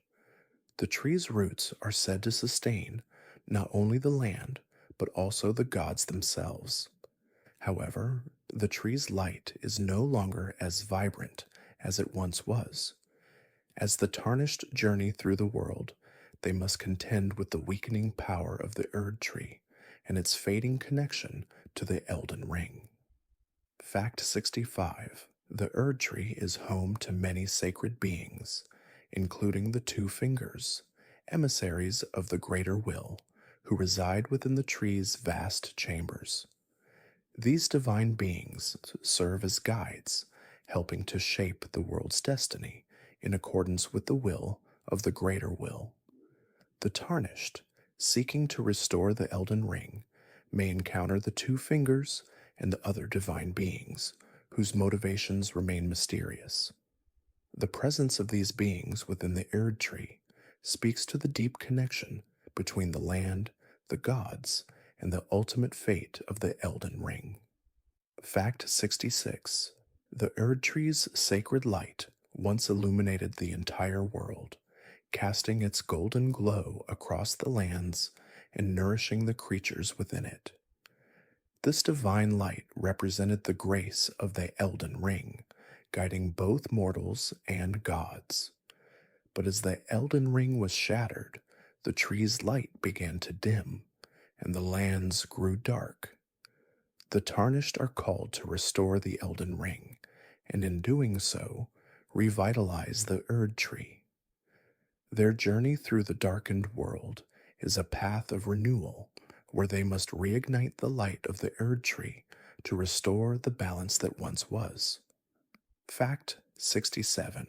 The tree's roots are said to sustain not only the land, but also the gods themselves. However, the tree's light is no longer as vibrant as it once was. As the Tarnished journey through the world, they must contend with the weakening power of the Erd Tree and its fading connection to the Elden Ring. Fact 65. The Erd Tree is home to many sacred beings, including the Two Fingers, emissaries of the greater will, who reside within the tree's vast chambers. These divine beings serve as guides, helping to shape the world's destiny in accordance with the will of the greater will. The tarnished, seeking to restore the Elden Ring, may encounter the Two Fingers and other divine beings, whose motivations remain mysterious. The presence of these beings within the Erd Tree speaks to the deep connection between the land, the gods, and the ultimate fate of the Elden Ring. Fact 66. The Erd Tree's sacred light once illuminated the entire world, casting its golden glow across the lands and nourishing the creatures within it. This divine light represented the grace of the Elden Ring, guiding both mortals and gods. But as the Elden Ring was shattered, the tree's light began to dim, and the lands grew dark. The Tarnished are called to restore the Elden Ring, and in doing so, revitalize the Erd Tree. Their journey through the darkened world is a path of renewal, where they must reignite the light of the Erd Tree to restore the balance that once was. Fact 67.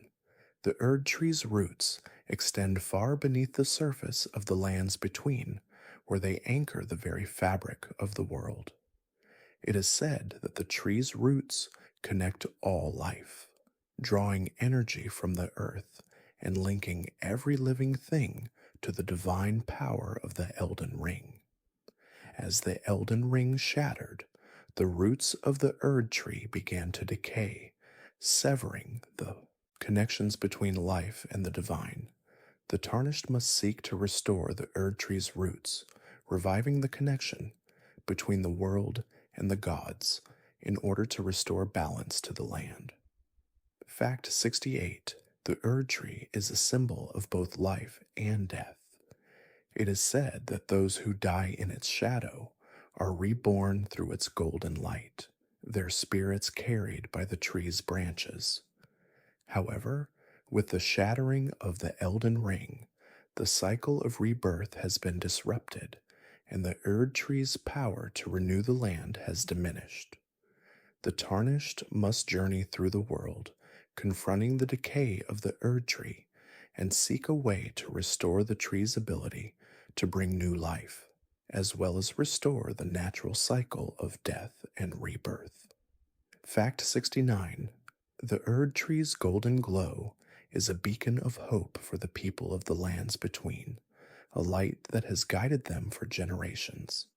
The Erd Tree's roots extend far beneath the surface of the lands between, where they anchor the very fabric of the world. It is said that the tree's roots connect all life, drawing energy from the earth and linking every living thing to the divine power of the Elden Ring. As the Elden Ring shattered, the roots of the Erd Tree began to decay, severing the connections between life and the divine. The Tarnished must seek to restore the Erd Tree's roots, reviving the connection between the world and the gods in order to restore balance to the land. Fact 68. The Erd Tree is a symbol of both life and death. It is said that those who die in its shadow are reborn through its golden light, their spirits carried by the tree's branches. However, with the shattering of the Elden Ring, the cycle of rebirth has been disrupted, and the Erd Tree's power to renew the land has diminished. The Tarnished must journey through the world, confronting the decay of the Erd Tree, and seek a way to restore the tree's ability to bring new life, as well as restore the natural cycle of death and rebirth. Fact 69. The Erd Tree's golden glow is a beacon of hope for the people of the lands between, a light that has guided them for generations.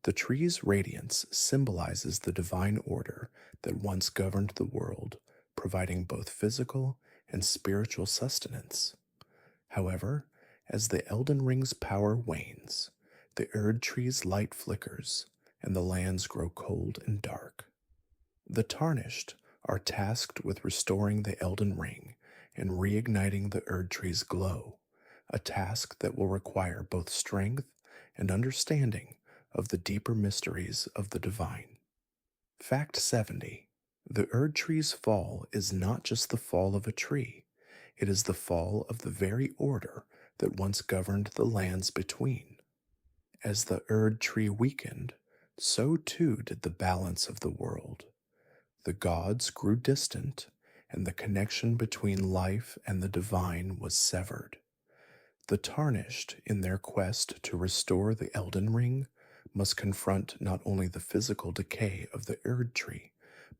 The tree's radiance symbolizes the divine order that once governed the world, providing both physical and spiritual sustenance. However, as the Elden Ring's power wanes, the Erd Tree's light flickers, and the lands grow cold and dark. The Tarnished are tasked with restoring the Elden Ring and reigniting the Erd Tree's glow, a task that will require both strength and understanding of the deeper mysteries of the divine. Fact 70. The Erd Tree's fall is not just the fall of a tree, it is the fall of the very order that once governed the lands between. As the Erd Tree weakened, so too did the balance of the world. The gods grew distant, and the connection between life and the divine was severed. The Tarnished, in their quest to restore the Elden Ring, must confront not only the physical decay of the Erd Tree,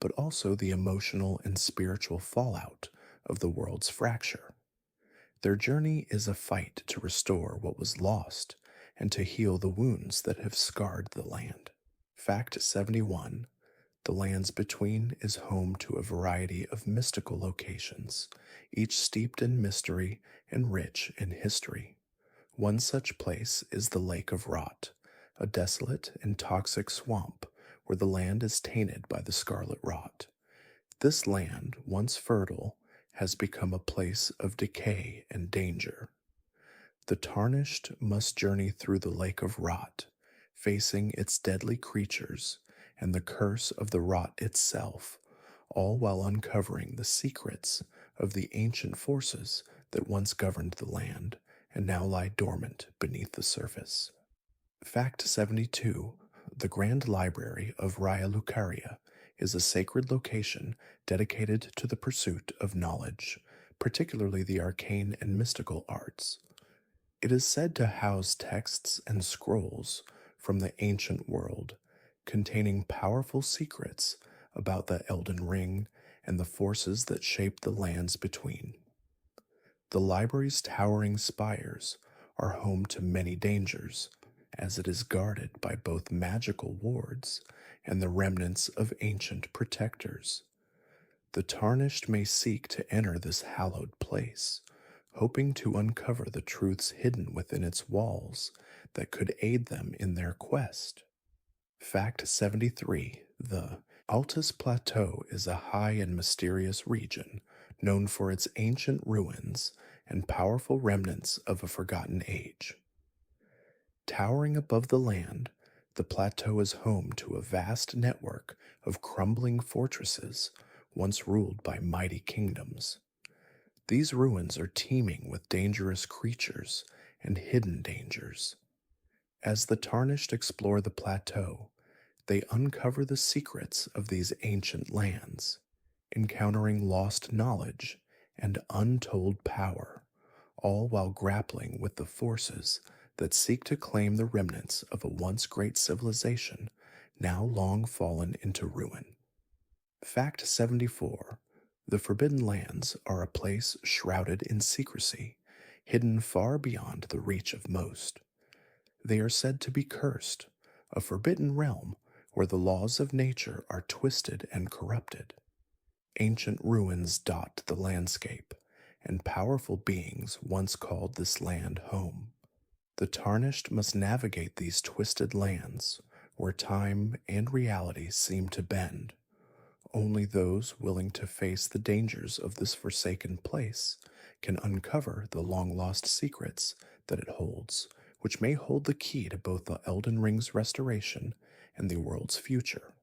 but also the emotional and spiritual fallout of the world's fracture. Their journey is a fight to restore what was lost and to heal the wounds that have scarred the land. Fact 71. The lands between is home to a variety of mystical locations, each steeped in mystery and rich in history. One such place is the Lake of Rot, a desolate and toxic swamp where the land is tainted by the scarlet rot. This land, once fertile, has become a place of decay and danger. The Tarnished must journey through the Lake of Rot, facing its deadly creatures and the curse of the rot itself, all while uncovering the secrets of the ancient forces that once governed the land and now lie dormant beneath the surface. Fact 72: the Grand Library of Raya Lucaria is a sacred location dedicated to the pursuit of knowledge, particularly the arcane and mystical arts. It is said to house texts and scrolls from the ancient world, containing powerful secrets about the Elden Ring and the forces that shape the lands between. The library's towering spires are home to many dangers, as it is guarded by both magical wards and the remnants of ancient protectors. The tarnished may seek to enter this hallowed place, hoping to uncover the truths hidden within its walls that could aid them in their quest. Fact 73: the Altus Plateau is a high and mysterious region known for its ancient ruins and powerful remnants of a forgotten age. Towering above the land, the plateau is home to a vast network of crumbling fortresses once ruled by mighty kingdoms. These ruins are teeming with dangerous creatures and hidden dangers. As the Tarnished explore the plateau, they uncover the secrets of these ancient lands, encountering lost knowledge and untold power, all while grappling with the forces that seek to claim the remnants of a once great civilization now long fallen into ruin. Fact 74: the Forbidden Lands are a place shrouded in secrecy, hidden far beyond the reach of most. They are said to be cursed, a forbidden realm where the laws of nature are twisted and corrupted. Ancient ruins dot the landscape, and powerful beings once called this land home. The Tarnished must navigate these twisted lands, where time and reality seem to bend. Only those willing to face the dangers of this forsaken place can uncover the long-lost secrets that it holds, which may hold the key to both the Elden Ring's restoration and the world's future.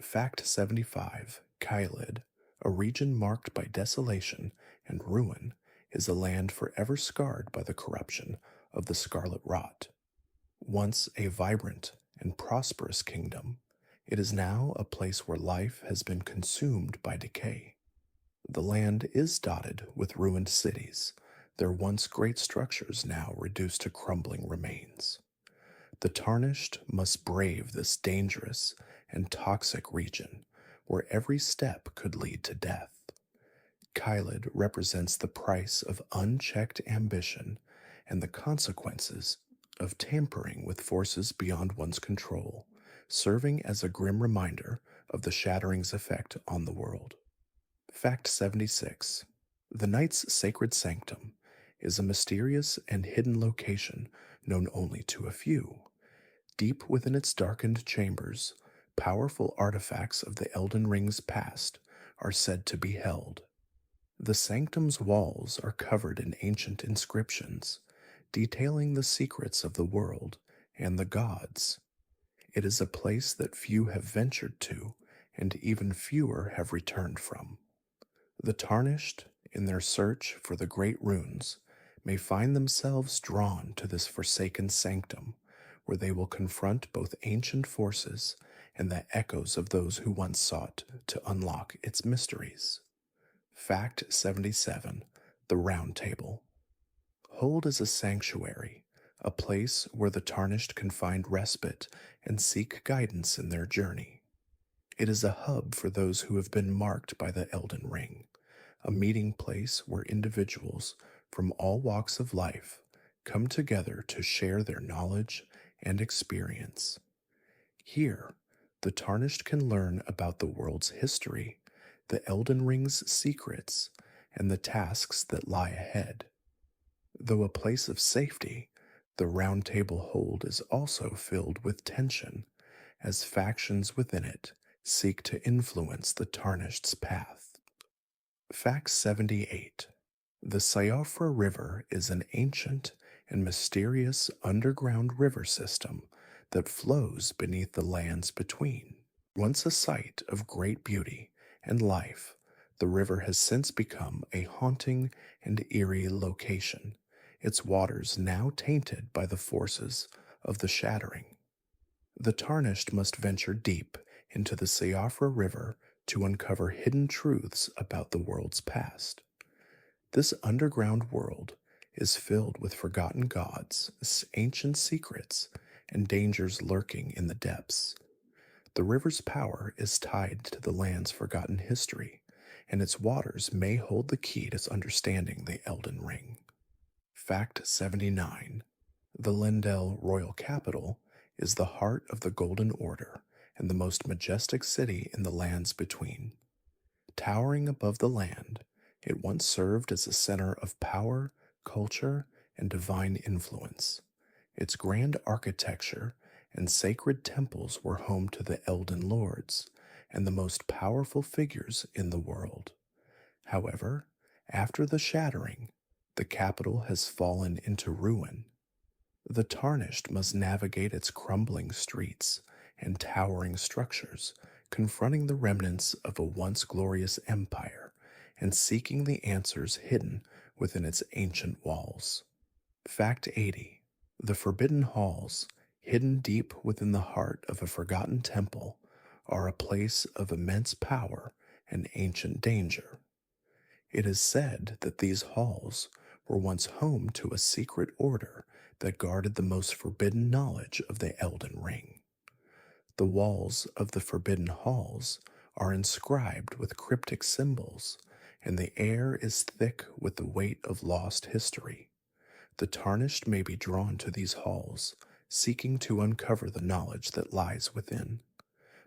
Fact 75: Caelid, a region marked by desolation and ruin, is a land forever scarred by the corruption of the Scarlet Rot. Once a vibrant and prosperous kingdom, it is now a place where life has been consumed by decay. The land is dotted with ruined cities, their once great structures now reduced to crumbling remains. The Tarnished must brave this dangerous and toxic region, where every step could lead to death. Caelid represents the price of unchecked ambition and the consequences of tampering with forces beyond one's control, serving as a grim reminder of the shattering's effect on the world. Fact 76: the Knight's Sacred Sanctum is a mysterious and hidden location known only to a few. Deep within its darkened chambers, powerful artifacts of the Elden Ring's past are said to be held. The sanctum's walls are covered in ancient inscriptions, detailing the secrets of the world and the gods. It is a place that few have ventured to, and even fewer have returned from. The Tarnished, in their search for the great runes, may find themselves drawn to this forsaken sanctum, where they will confront both ancient forces and the echoes of those who once sought to unlock its mysteries. Fact 77: the Round Table. Hold is a sanctuary, a place where the Tarnished can find respite and seek guidance in their journey. It is a hub for those who have been marked by the Elden Ring, a meeting place where individuals from all walks of life come together to share their knowledge and experience. Here, the Tarnished can learn about the world's history, the Elden Ring's secrets, and the tasks that lie ahead. Though a place of safety, the Round Table Hold is also filled with tension, as factions within it seek to influence the Tarnished's path. Fact 78: the Siofra River is an ancient and mysterious underground river system that flows beneath the lands between. Once a site of great beauty and life, the river has since become a haunting and eerie location, its waters now tainted by the forces of the shattering. The tarnished must venture deep into the Siofra River to uncover hidden truths about the world's past. This underground world is filled with forgotten gods, ancient secrets, and dangers lurking in the depths. The river's power is tied to the land's forgotten history, and its waters may hold the key to understanding the Elden Ring. Fact 79. The Lendel royal capital is the heart of the Golden Order and the most majestic city in the lands between. Towering above the land, it once served as a center of power, culture, and divine influence. Its grand architecture and sacred temples were home to the Elden Lords and the most powerful figures in the world. However, after the shattering, the capital has fallen into ruin. The tarnished must navigate its crumbling streets and towering structures, confronting the remnants of a once glorious empire and seeking the answers hidden within its ancient walls. Fact 80. The Forbidden Halls, hidden deep within the heart of a forgotten temple, are a place of immense power and ancient danger. It is said that these halls were once home to a secret order that guarded the most forbidden knowledge of the Elden Ring. The walls of the Forbidden Halls are inscribed with cryptic symbols, and the air is thick with the weight of lost history. The tarnished may be drawn to these halls, seeking to uncover the knowledge that lies within.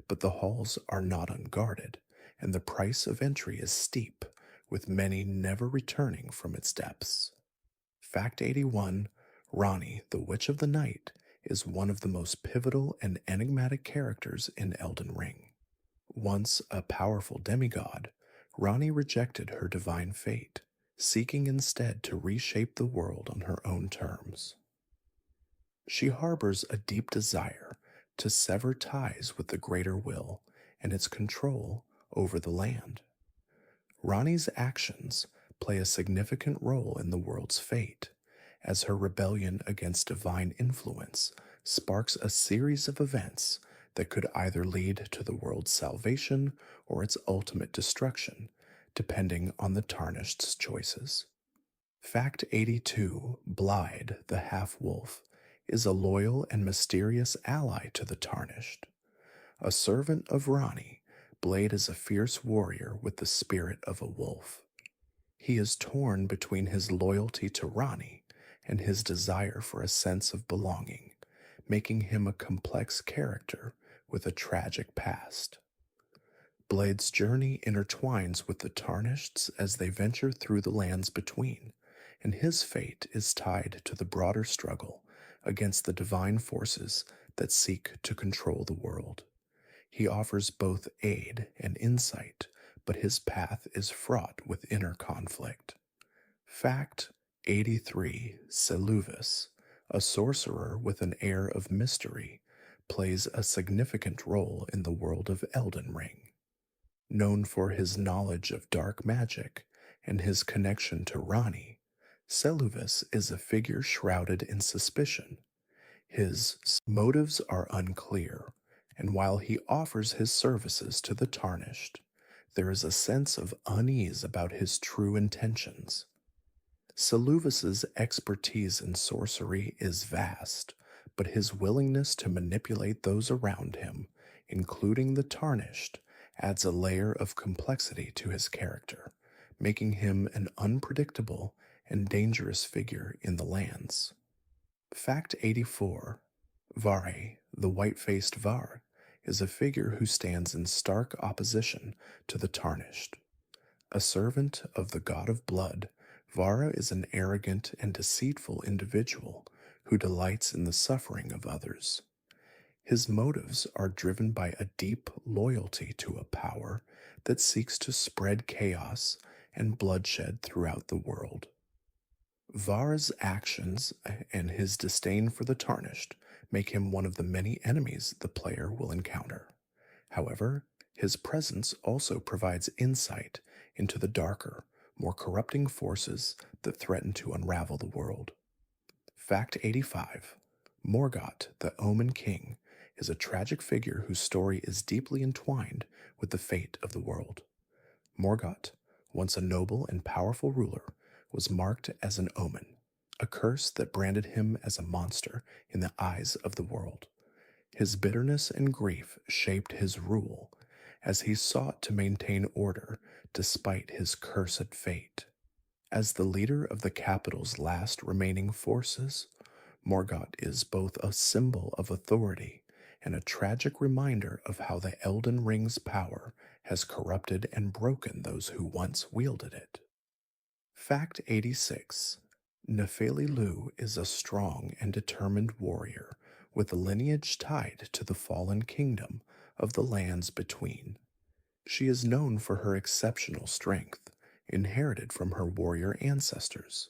But the halls are not unguarded, and the price of entry is steep, with many never returning from its depths. Fact 81. Ranni, the Witch of the Night, is one of the most pivotal and enigmatic characters in Elden Ring. Once a powerful demigod, Ranni rejected her divine fate, seeking instead to reshape the world on her own terms. She harbors a deep desire to sever ties with the greater will and its control over the land. Ranni's actions play a significant role in the world's fate, as her rebellion against divine influence sparks a series of events that could either lead to the world's salvation or its ultimate destruction, depending on the Tarnished's choices. Fact 82. Blide, the half-wolf, is a loyal and mysterious ally to the Tarnished. A servant of Ranni, Blade is a fierce warrior with the spirit of a wolf. He is torn between his loyalty to Ranni and his desire for a sense of belonging, making him a complex character with a tragic past. Blade's journey intertwines with the Tarnished as they venture through the lands between, and his fate is tied to the broader struggle against the divine forces that seek to control the world. He offers both aid and insight, but his path is fraught with inner conflict. Fact 83. Seluvis, a sorcerer with an air of mystery, plays a significant role in the world of Elden Ring. Known for his knowledge of dark magic and his connection to Ranni, Seluvis is a figure shrouded in suspicion. His motives are unclear, and while he offers his services to the Tarnished, there is a sense of unease about his true intentions. Seluvis's expertise in sorcery is vast, but his willingness to manipulate those around him, including the Tarnished, adds a layer of complexity to his character, making him an unpredictable and dangerous figure in the lands. Fact 84. Vari, the white-faced Var, is a figure who stands in stark opposition to the Tarnished. A servant of the god of blood, Vara is an arrogant and deceitful individual who delights in the suffering of others. His motives are driven by a deep loyalty to a power that seeks to spread chaos and bloodshed throughout the world. Vara's actions and his disdain for the Tarnished make him one of the many enemies the player will encounter. However, his presence also provides insight into the darker, more corrupting forces that threaten to unravel the world. Fact 85. Morgoth, the Omen King, is a tragic figure whose story is deeply entwined with the fate of the world. Morgoth, once a noble and powerful ruler, was marked as an omen, a curse that branded him as a monster in the eyes of the world. His bitterness and grief shaped his rule as he sought to maintain order despite his cursed fate. As the leader of the capital's last remaining forces, Morgoth is both a symbol of authority and a tragic reminder of how the Elden Ring's power has corrupted and broken those who once wielded it. Fact 86. Nefeli Lu is a strong and determined warrior with a lineage tied to the fallen kingdom of the lands between. She is known for her exceptional strength, inherited from her warrior ancestors.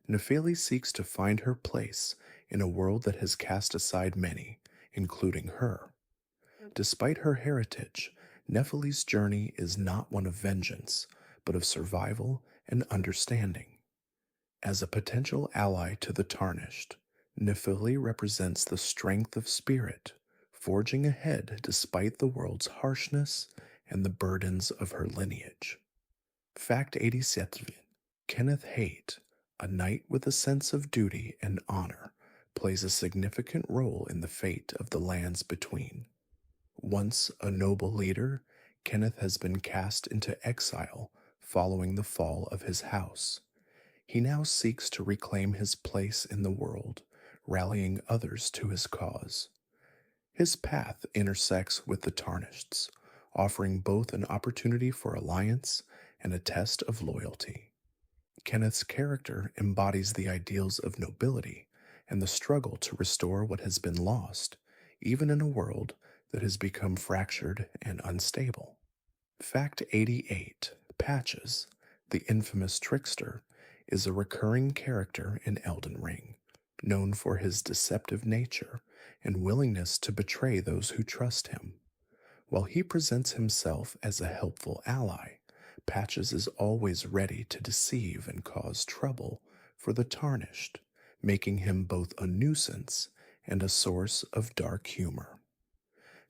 Nefeli seeks to find her place in a world that has cast aside many, including her. Despite her heritage, Nefeli's journey is not one of vengeance, but of survival and understanding. As a potential ally to the Tarnished, Nefeli represents the strength of spirit, forging ahead despite the world's harshness and the burdens of her lineage. Fact 87. Kenneth Haight, a knight with a sense of duty and honor, plays a significant role in the fate of the lands between. Once a noble leader, Kenneth has been cast into exile following the fall of his house. He now seeks to reclaim his place in the world, rallying others to his cause. His path intersects with the Tarnished's, offering both an opportunity for alliance and a test of loyalty. Kenneth's character embodies the ideals of nobility and the struggle to restore what has been lost, even in a world that has become fractured and unstable. Fact 88. Patches, the infamous trickster, is a recurring character in Elden Ring, known for his deceptive nature and willingness to betray those who trust him. While he presents himself as a helpful ally, Patches is always ready to deceive and cause trouble for the Tarnished, making him both a nuisance and a source of dark humor.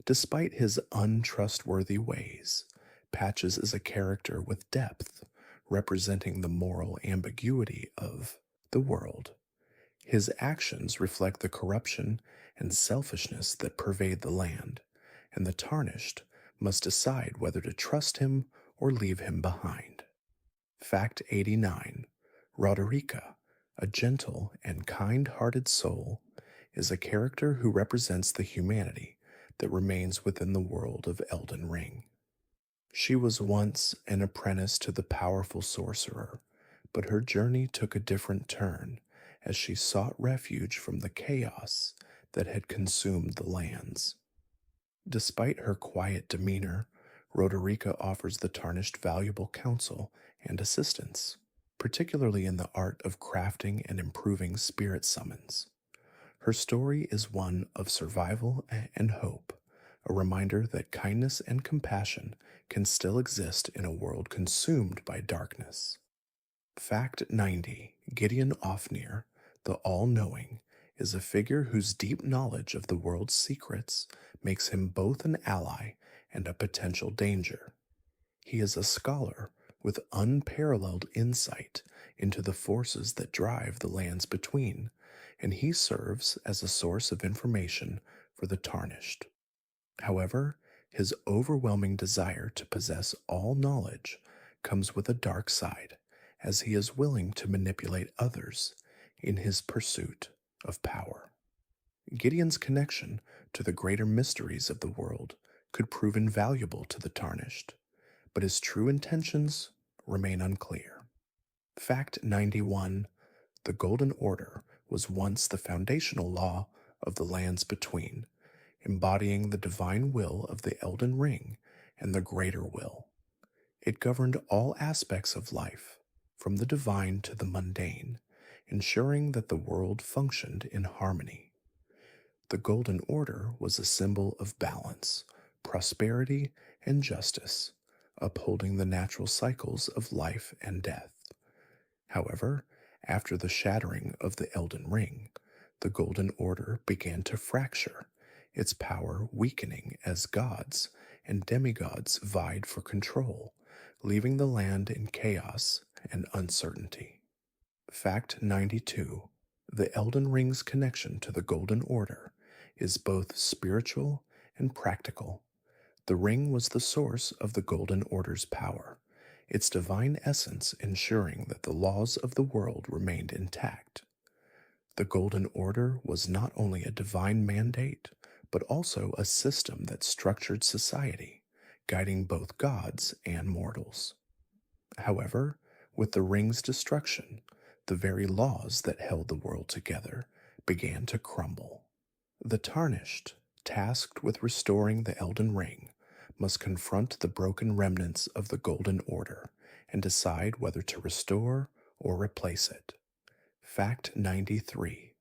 Despite his untrustworthy ways, Patches is a character with depth, representing the moral ambiguity of the world. His actions reflect the corruption and selfishness that pervade the land, and the Tarnished must decide whether to trust him or leave him behind. Fact 89. Roderica, a gentle and kind-hearted soul, is a character who represents the humanity that remains within the world of Elden Ring. She was once an apprentice to the powerful sorcerer, but her journey took a different turn as she sought refuge from the chaos that had consumed the lands. Despite her quiet demeanor, Roderica offers the Tarnished valuable counsel and assistance, particularly in the art of crafting and improving spirit summons. Her story is one of survival and hope, a reminder that kindness and compassion can still exist in a world consumed by darkness. Fact 90. Gideon Ofnir, the All-Knowing, is a figure whose deep knowledge of the world's secrets makes him both an ally and a potential danger. He is a scholar with unparalleled insight into the forces that drive the lands between, and he serves as a source of information for the Tarnished. However, his overwhelming desire to possess all knowledge comes with a dark side, as he is willing to manipulate others in his pursuit of power. Gideon's connection to the greater mysteries of the world could prove invaluable to the Tarnished, but his true intentions remain unclear. Fact 91. The Golden Order was once the foundational law of the lands between, embodying the divine will of the Elden Ring and the greater will. It governed all aspects of life, from the divine to the mundane, ensuring that the world functioned in harmony. The Golden Order was a symbol of balance, prosperity, and justice, upholding the natural cycles of life and death. However, After the shattering of the Elden Ring, the Golden Order began to fracture, its power weakening as gods and demigods vied for control, leaving the land in chaos and uncertainty. Fact 92. The Elden Ring's connection to the Golden Order is both spiritual and practical. The ring was the source of the Golden Order's power, its divine essence ensuring that the laws of the world remained intact. The Golden Order was not only a divine mandate, but also a system that structured society, guiding both gods and mortals. However, with the ring's destruction, the very laws that held the world together began to crumble. The Tarnished, tasked with restoring the Elden Ring, must confront the broken remnants of the Golden Order and decide whether to restore or replace it. Fact 93.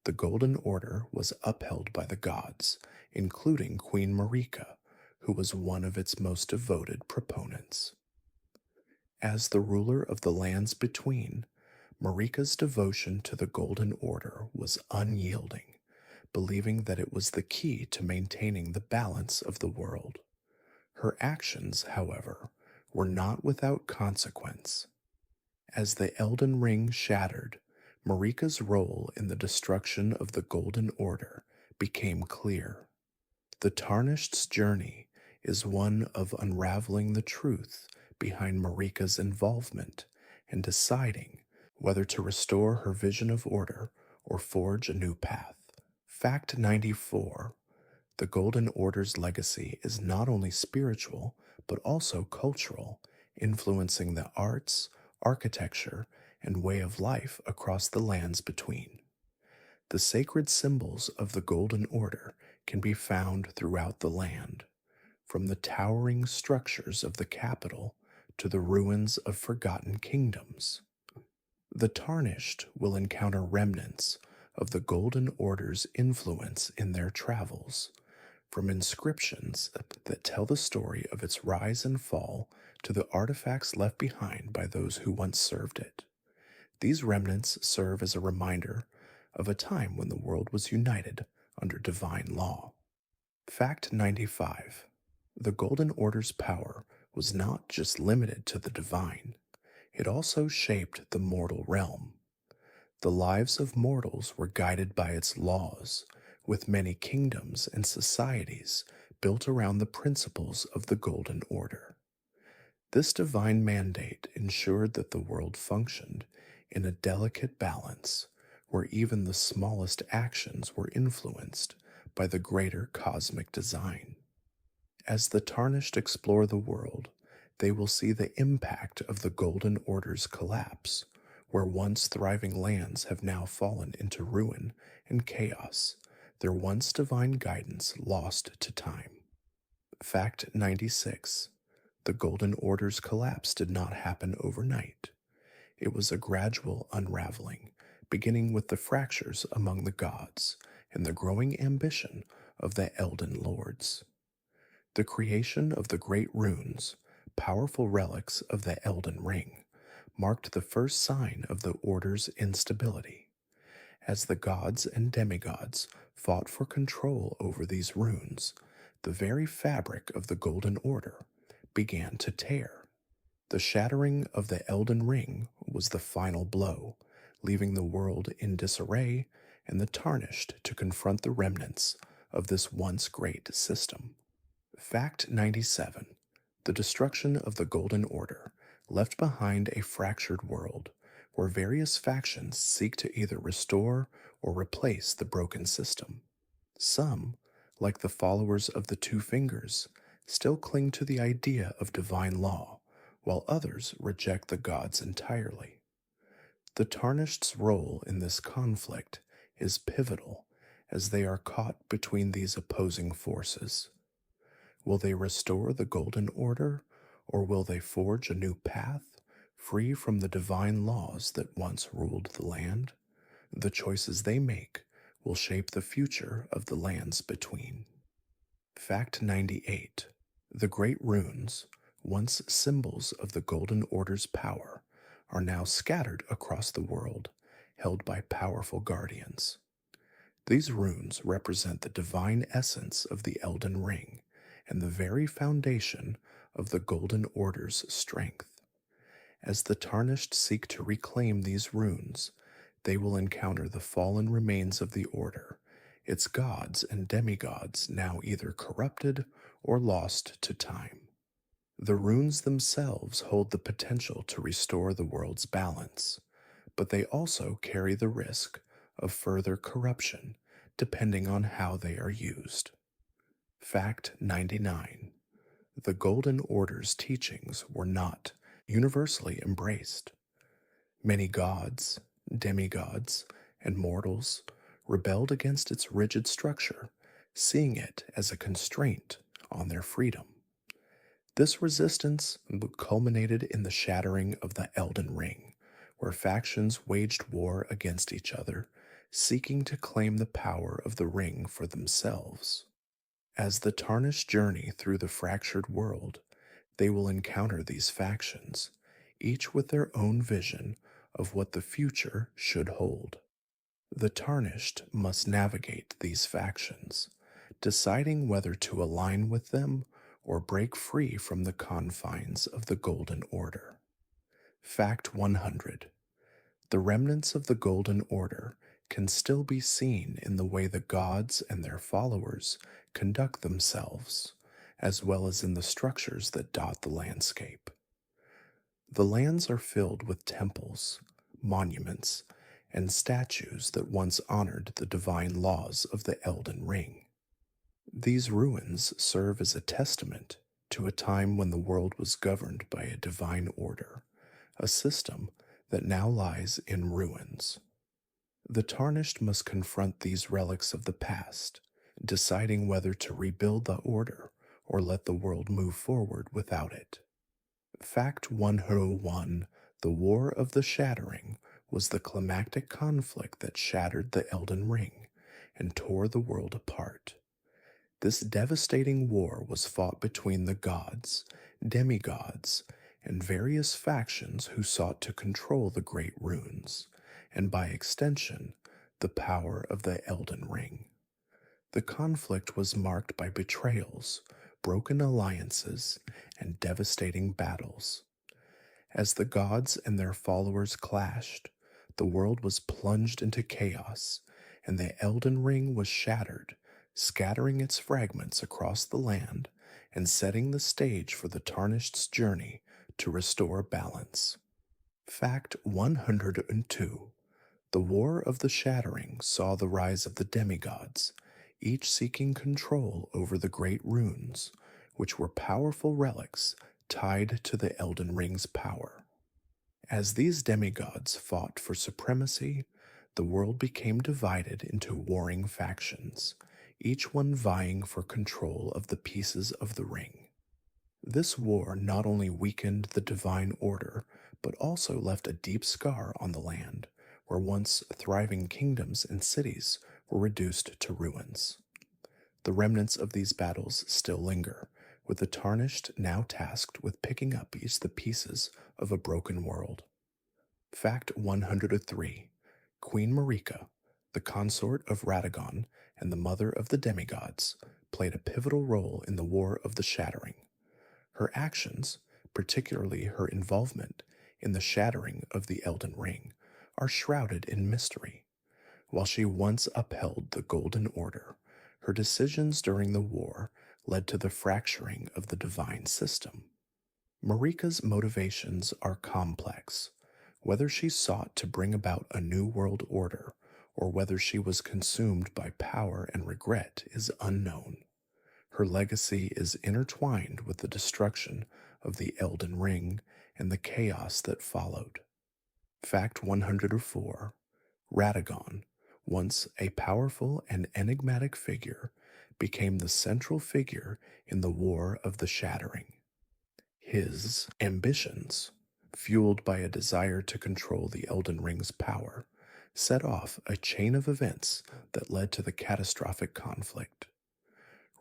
The Golden Order was upheld by the gods, including Queen Marika, who was one of its most devoted proponents. As the ruler of the lands between, Marika's devotion to the Golden Order was unyielding, believing that it was the key to maintaining the balance of the world. Her actions, however, were not without consequence. As the Elden Ring shattered, Marika's role in the destruction of the Golden Order became clear. The Tarnished's journey is one of unraveling the truth behind Marika's involvement and deciding whether to restore her vision of order or forge a new path. Fact 94. The Golden Order's legacy is not only spiritual, but also cultural, influencing the arts, architecture, and way of life across the lands between. The sacred symbols of the Golden Order can be found throughout the land, from the towering structures of the capital to the ruins of forgotten kingdoms. The Tarnished will encounter remnants of the Golden Order's influence in their travels, from inscriptions that tell the story of its rise and fall to the artifacts left behind by those who once served it. These remnants serve as a reminder of a time when the world was united under divine law. Fact 95. The Golden Order's power was not just limited to the divine, it also shaped the mortal realm. The lives of mortals were guided by its laws, with many kingdoms and societies built around the principles of the Golden Order. This divine mandate ensured that the world functioned in a delicate balance, where even the smallest actions were influenced by the greater cosmic design. As the Tarnished explore the world, they will see the impact of the Golden Order's collapse, where once thriving lands have now fallen into ruin and chaos, their once divine guidance lost to time. Fact 96. The Golden Order's collapse did not happen overnight. It was a gradual unraveling, beginning with the fractures among the gods and the growing ambition of the Elden Lords. The creation of the Great Runes, powerful relics of the Elden Ring, marked the first sign of the Order's instability. As the gods and demigods fought for control over these runes, the very fabric of the Golden Order began to tear. The shattering of the Elden Ring was the final blow, leaving the world in disarray and the Tarnished to confront the remnants of this once great system. Fact 97. The destruction of the Golden Order left behind a fractured world where various factions seek to either restore or replace the broken system. Some, like the followers of the Two Fingers, still cling to the idea of divine law, while others reject the gods entirely. The Tarnished's role in this conflict is pivotal, as they are caught between these opposing forces. Will they restore the Golden Order, or will they forge a new path, free from the divine laws that once ruled the land? The choices they make will shape the future of the lands between. Fact 98. The Great Runes, once symbols of the Golden Order's power, are now scattered across the world, held by powerful guardians. These runes represent the divine essence of the Elden Ring and the very foundation of the Golden Order's strength. As the Tarnished seek to reclaim these runes, they will encounter the fallen remains of the Order, its gods and demigods now either corrupted or lost to time. The runes themselves hold the potential to restore the world's balance, but they also carry the risk of further corruption depending on how they are used. Fact 99. The Golden Order's teachings were not universally embraced. Many gods, demigods, and mortals rebelled against its rigid structure, seeing it as a constraint on their freedom. This resistance culminated in the shattering of the Elden Ring, where factions waged war against each other, seeking to claim the power of the ring for themselves. As the Tarnished journey through the fractured world, they will encounter these factions, each with their own vision of what the future should hold. The Tarnished must navigate these factions, deciding whether to align with them or break free from the confines of the Golden Order. Fact 100. The remnants of the Golden Order can still be seen in the way the gods and their followers conduct themselves, as well as in the structures that dot the landscape. The lands are filled with temples, monuments, and statues that once honored the divine laws of the Elden Ring. These ruins serve as a testament to a time when the world was governed by a divine order, a system that now lies in ruins. The Tarnished must confront these relics of the past, deciding whether to rebuild the order or let the world move forward without it. Fact 101. The War of the Shattering was the climactic conflict that shattered the Elden Ring and tore the world apart. This devastating war was fought between the gods, demigods, and various factions who sought to control the great runes, and by extension, the power of the Elden Ring. The conflict was marked by betrayals, broken alliances, and devastating battles. As the gods and their followers clashed, the world was plunged into chaos, and the Elden Ring was shattered, scattering its fragments across the land and setting the stage for the Tarnished's journey to restore balance. Fact 102. The War of the Shattering saw the rise of the demigods, each seeking control over the great runes, which were powerful relics tied to the Elden Ring's power. As these demigods fought for supremacy, the world became divided into warring factions, each one vying for control of the pieces of the ring. This war not only weakened the divine order, but also left a deep scar on the land, where once thriving kingdoms and cities were reduced to ruins. The remnants of these battles still linger, with the Tarnished now tasked with picking up the pieces of a broken world. Fact 103. Queen Marika, the consort of Radagon and the mother of the demigods, played a pivotal role in the War of the Shattering. Her actions, particularly her involvement in the shattering of the Elden Ring, are shrouded in mystery. While she once upheld the Golden Order, her decisions during the war led to the fracturing of the divine system. Marika's motivations are complex. Whether she sought to bring about a new world order or whether she was consumed by power and regret is unknown. Her legacy is intertwined with the destruction of the Elden Ring and the chaos that followed. Fact 104. Radagon, once a powerful and enigmatic figure, became the central figure in the War of the Shattering. His ambitions, fueled by a desire to control the Elden Ring's power, set off a chain of events that led to the catastrophic conflict.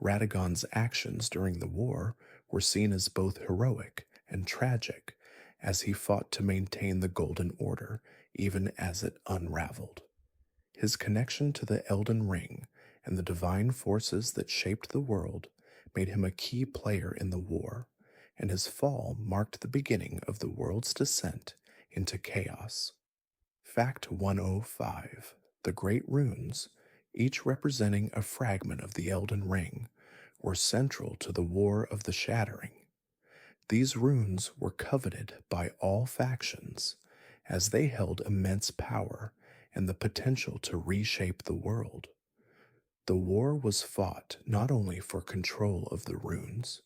Radagon's actions during the war were seen as both heroic and tragic, as he fought to maintain the Golden Order even as it unraveled. His connection to the Elden Ring and the divine forces that shaped the world made him a key player in the war, and his fall marked the beginning of the world's descent into chaos. Fact 105: the Great Runes, each representing a fragment of the Elden Ring, were central to the War of the Shattering. These runes were coveted by all factions, as they held immense power and the potential to reshape the world. The war was fought not only for control of the runes,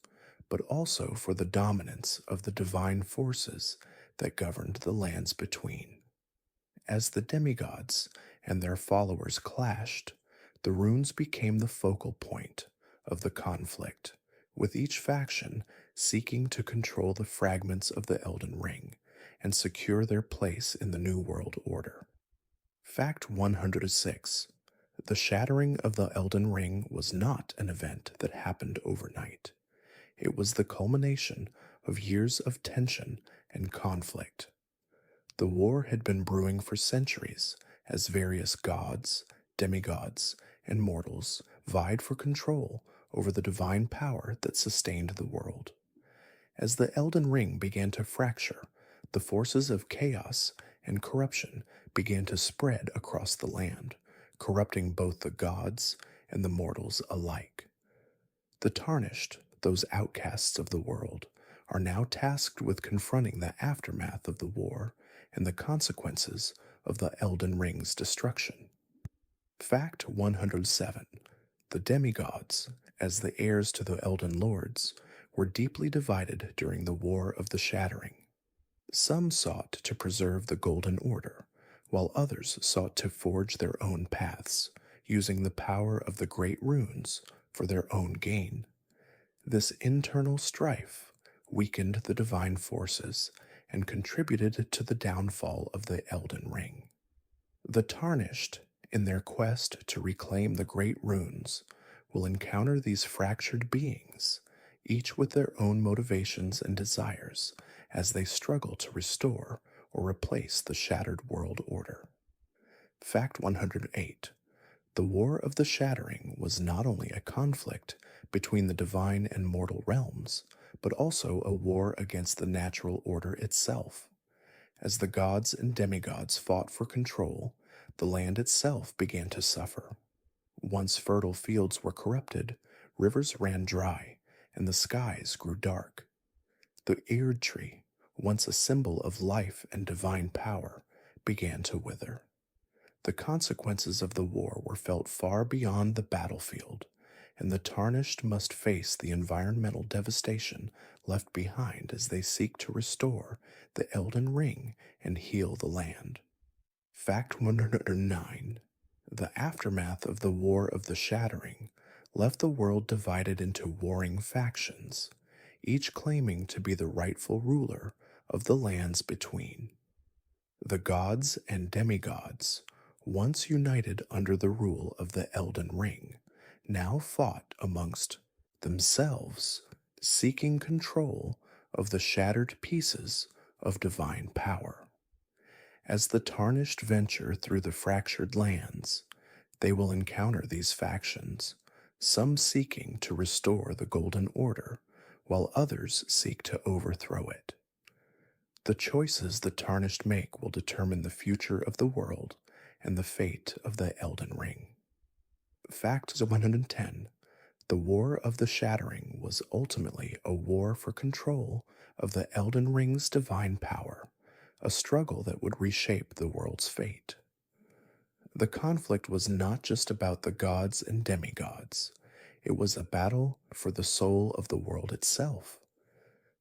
but also for the dominance of the divine forces that governed the lands between. As the demigods and their followers clashed, the runes became the focal point of the conflict, with each faction seeking to control the fragments of the Elden Ring and secure their place in the New World Order. Fact 106: the shattering of the Elden Ring was not an event that happened overnight. It was the culmination of years of tension and conflict. The war had been brewing for centuries as various gods, demigods, and mortals vied for control over the divine power that sustained the world. As the Elden Ring began to fracture, the forces of chaos and corruption began to spread across the land, corrupting both the gods and the mortals alike. The tarnished, those outcasts of the world, are now tasked with confronting the aftermath of the war and the consequences of the Elden Ring's destruction. Fact 107: the demigods, as the heirs to the Elden Lords, were deeply divided during the War of the Shattering. Some sought to preserve the Golden Order, while others sought to forge their own paths, using the power of the Great Runes for their own gain. This internal strife weakened the divine forces and contributed to the downfall of the Elden Ring. The Tarnished, in their quest to reclaim the Great Runes, will encounter these fractured beings, each with their own motivations and desires, as they struggle to restore or replace the shattered world order. Fact 108: the War of the Shattering was not only a conflict between the divine and mortal realms, but also a war against the natural order itself. As the gods and demigods fought for control, the land itself began to suffer. Once fertile fields were corrupted, rivers ran dry, and the skies grew dark. The Erd tree, once a symbol of life and divine power, began to wither. The consequences of the war were felt far beyond the battlefield, and the Tarnished must face the environmental devastation left behind as they seek to restore the Elden Ring and heal the land. Fact 109: the aftermath of the War of the Shattering left the world divided into warring factions, each claiming to be the rightful ruler of the lands between. The gods and demigods, once united under the rule of the Elden Ring, now fought amongst themselves, seeking control of the shattered pieces of divine power. As the Tarnished venture through the fractured lands, they will encounter these factions, some seeking to restore the Golden Order, while others seek to overthrow it. The choices the Tarnished make will determine the future of the world and the fate of the Elden Ring. Fact 110: the War of the Shattering was ultimately a war for control of the Elden Ring's divine power, a struggle that would reshape the world's fate. The conflict was not just about the gods and demigods, it was a battle for the soul of the world itself.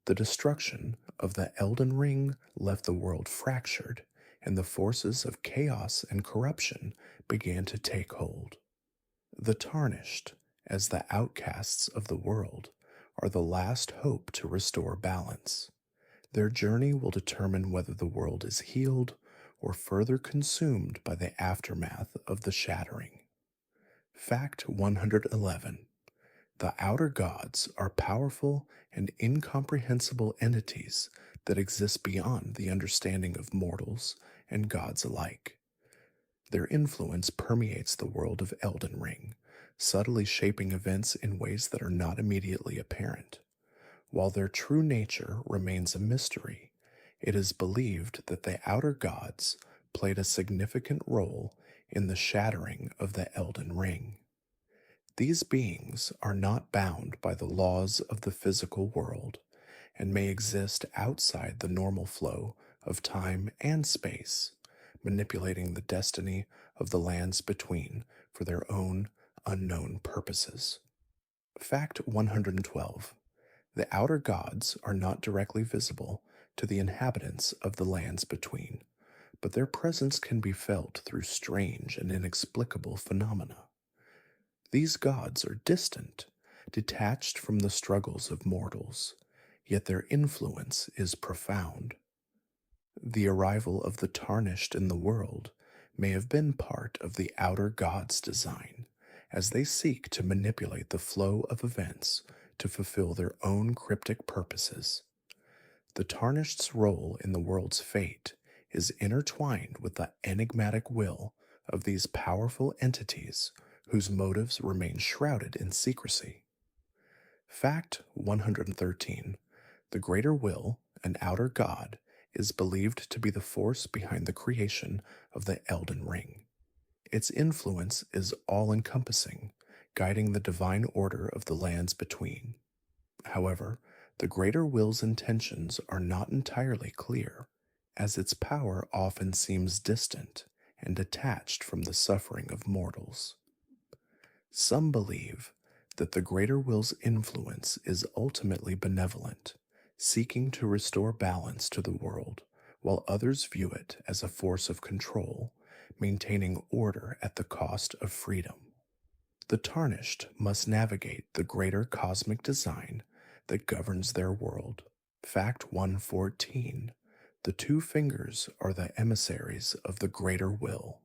The destruction of the Elden Ring left the world fractured, and the forces of chaos and corruption began to take hold. The Tarnished, as the outcasts of the world, are the last hope to restore balance. Their journey will determine whether the world is healed or further consumed by the aftermath of the shattering. Fact 111: the outer gods are powerful and incomprehensible entities that exists beyond the understanding of mortals and gods alike. Their influence permeates the world of Elden Ring, subtly shaping events in ways that are not immediately apparent. While their true nature remains a mystery, it is believed that the outer gods played a significant role in the shattering of the Elden Ring. These beings are not bound by the laws of the physical world and may exist outside the normal flow of time and space, manipulating the destiny of the lands between for their own unknown purposes. Fact 112. The outer gods are not directly visible to the inhabitants of the lands between, but their presence can be felt through strange and inexplicable phenomena. These gods are distant, detached from the struggles of mortals, yet their influence is profound. The arrival of the tarnished in the world may have been part of the outer gods' design, as they seek to manipulate the flow of events to fulfill their own cryptic purposes. The tarnished's role in the world's fate is intertwined with the enigmatic will of these powerful entities whose motives remain shrouded in secrecy. Fact 113. The greater will, an outer god, is believed to be the force behind the creation of the Elden Ring. Its influence is all encompassing, guiding the divine order of the lands between. However, the greater will's intentions are not entirely clear, as its power often seems distant and detached from the suffering of mortals. Some believe that the greater will's influence is ultimately benevolent, seeking to restore balance to the world, while others view it as a force of control, maintaining order at the cost of freedom. The tarnished must navigate the greater cosmic design that governs their world. Fact 114. The two fingers are the emissaries of the greater will,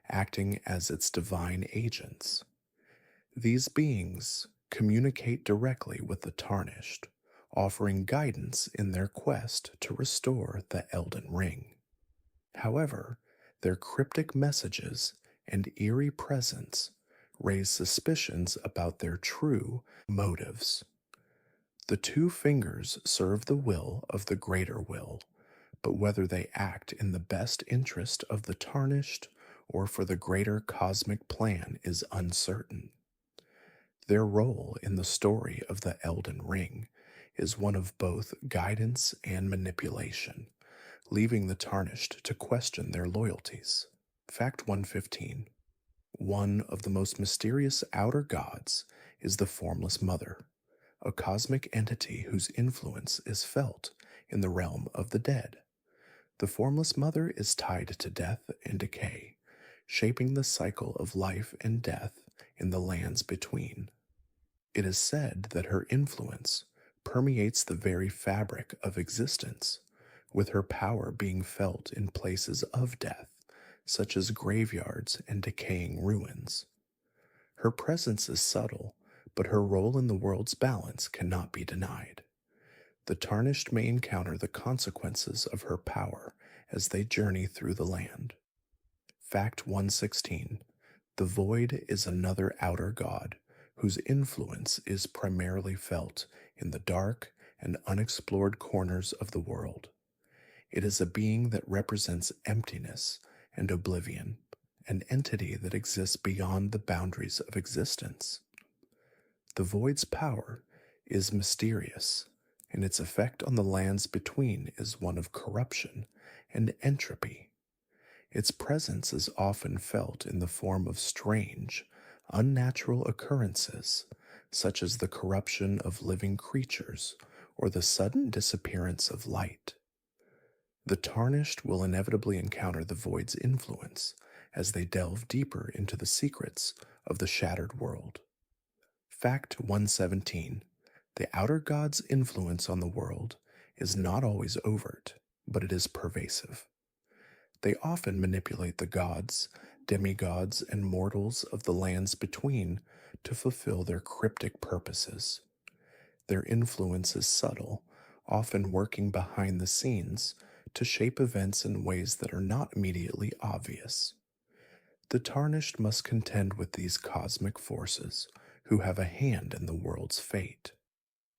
acting as its divine agents. These beings communicate directly with the tarnished, offering guidance in their quest to restore the Elden Ring. However, their cryptic messages and eerie presence raise suspicions about their true motives. The two fingers serve the will of the greater will, but whether they act in the best interest of the tarnished or for the greater cosmic plan is uncertain. Their role in the story of the Elden Ring is one of both guidance and manipulation, leaving the tarnished to question their loyalties. Fact 115. One of the most mysterious outer gods is the Formless Mother, a cosmic entity whose influence is felt in the realm of the dead. The Formless Mother is tied to death and decay, shaping the cycle of life and death in the lands between. It is said that her influence permeates the very fabric of existence, with her power being felt in places of death, such as graveyards and decaying ruins. Her presence is subtle, but her role in the world's balance cannot be denied. The tarnished may encounter the consequences of her power as they journey through the land. Fact 116. The Void is another outer god whose influence is primarily felt in the dark and unexplored corners of the world. It is a being that represents emptiness and oblivion, an entity that exists beyond the boundaries of existence. The Void's power is mysterious, and its effect on the lands between is one of corruption and entropy. Its presence is often felt in the form of strange, unnatural occurrences, such as the corruption of living creatures or the sudden disappearance of light. The tarnished will inevitably encounter the Void's influence as they delve deeper into the secrets of the shattered world. Fact 117. The outer god's influence on the world is not always overt, but it is pervasive. They often manipulate the gods, demigods, and mortals of the lands between to fulfill their cryptic purposes. Their influence is subtle, often working behind the scenes to shape events in ways that are not immediately obvious. The tarnished must contend with these cosmic forces who have a hand in the world's fate.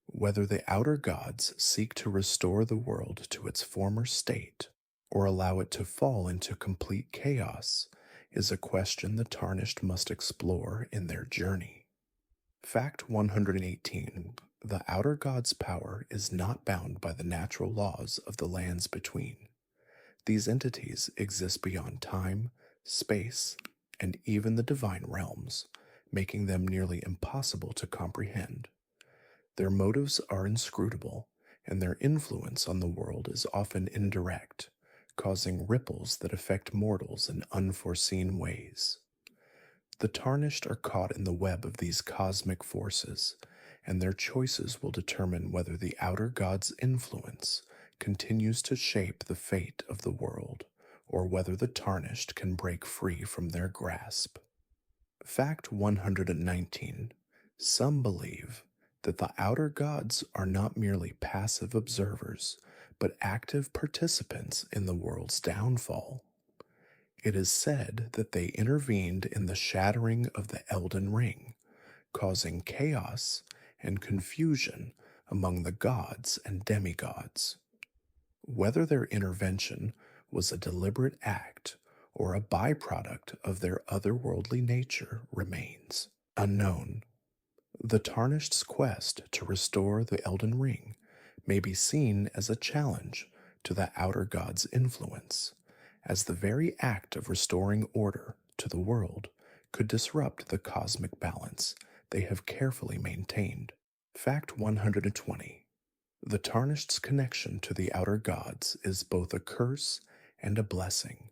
Whether the outer gods seek to restore the world to its former state or allow it to fall into complete chaos is a question the tarnished must explore in their journey. Fact 118: the outer god's power is not bound by the natural laws of the lands between. These entities exist beyond time, space, and even the divine realms, making them nearly impossible to comprehend. Their motives are inscrutable, and their influence on the world is often indirect, causing ripples that affect mortals in unforeseen ways. The tarnished are caught in the web of these cosmic forces, and their choices will determine whether the outer god's influence continues to shape the fate of the world, or whether the tarnished can break free from their grasp. Fact 119: some believe that the outer gods are not merely passive observers, but active participants in the world's downfall. It is said that they intervened in the shattering of the Elden Ring, causing chaos and confusion among the gods and demigods. Whether their intervention was a deliberate act or a byproduct of their otherworldly nature remains unknown. The Tarnished's quest to restore the Elden Ring may be seen as a challenge to the outer god's influence, as the very act of restoring order to the world could disrupt the cosmic balance they have carefully maintained. Fact 120: the Tarnished's connection to the outer gods is both a curse and a blessing.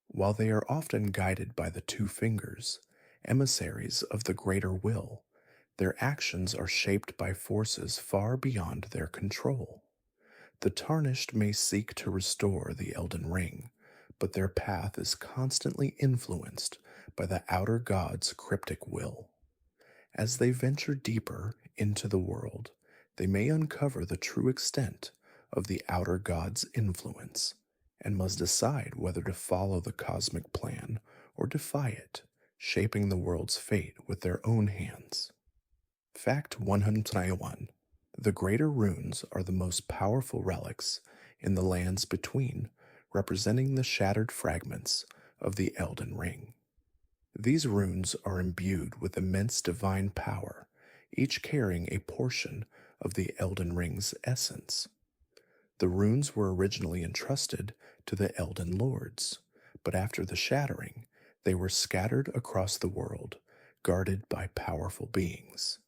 While they are often guided by the two fingers, emissaries of the greater will, their actions are shaped by forces far beyond their control. The Tarnished may seek to restore the Elden Ring, but their path is constantly influenced by the outer god's cryptic will. As they venture deeper into the world, they may uncover the true extent of the outer god's influence, and must decide whether to follow the cosmic plan or defy it, shaping the world's fate with their own hands. Fact 191: the greater runes are the most powerful relics in the lands between, representing the shattered fragments of the Elden Ring. These runes are imbued with immense divine power, each carrying a portion of the Elden Ring's essence. The runes were originally entrusted to the Elden Lords, but after the shattering, they were scattered across the world, guarded by powerful beings.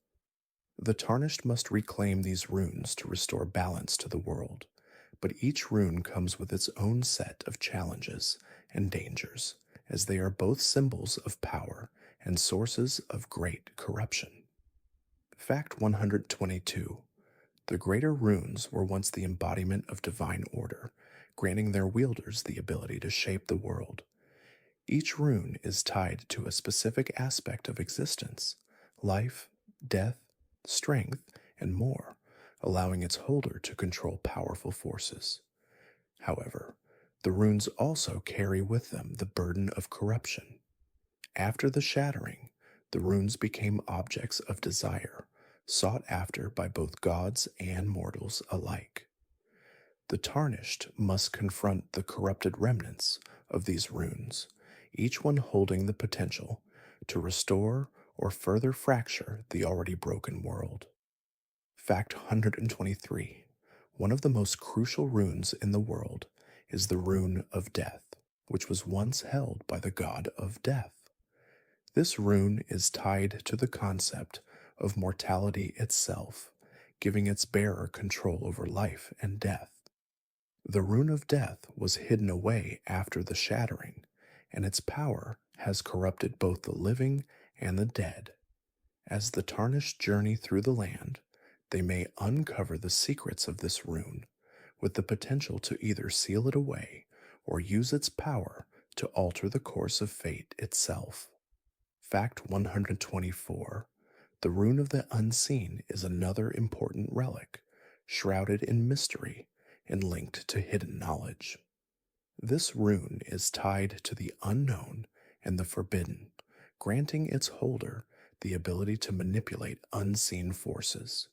The Tarnished must reclaim these runes to restore balance to the world, but each rune comes with its own set of challenges and dangers, as they are both symbols of power and sources of great corruption. Fact 122: the greater runes were once the embodiment of divine order, granting their wielders the ability to shape the world. Each rune is tied to a specific aspect of existence: life, death, strength, and more, allowing its holder to control powerful forces. However, the runes also carry with them the burden of corruption. After the shattering, the runes became objects of desire, sought after by both gods and mortals alike. The Tarnished must confront the corrupted remnants of these runes, each one holding the potential to restore or further fracture the already broken world. Fact 123: one of the most crucial runes in the world is the rune of death, which was once held by the god of death. This rune is tied to the concept of mortality itself, giving its bearer control over life and death. The rune of death was hidden away after the shattering, and its power has corrupted both the living and the dead. As the Tarnished journey through the land, they may uncover the secrets of this rune, with the potential to either seal it away or use its power to alter the course of fate itself. Fact 124: the rune of the unseen is another important relic, shrouded in mystery and linked to hidden knowledge. This rune is tied to the unknown and the forbidden, granting its holder the ability to manipulate unseen forces.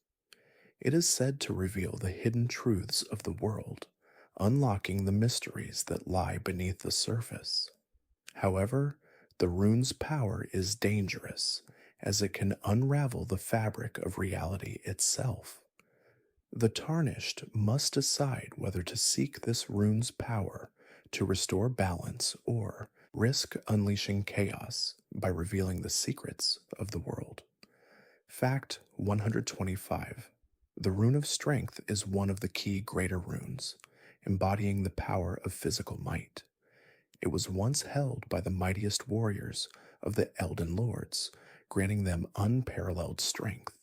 It is said to reveal the hidden truths of the world, unlocking the mysteries that lie beneath the surface. However, the rune's power is dangerous, as it can unravel the fabric of reality itself. The Tarnished must decide whether to seek this rune's power to restore balance or risk unleashing chaos by revealing the secrets of the world. Fact 125. The Rune of Strength is one of the key greater runes, embodying the power of physical might. It was once held by the mightiest warriors of the Elden Lords, granting them unparalleled strength.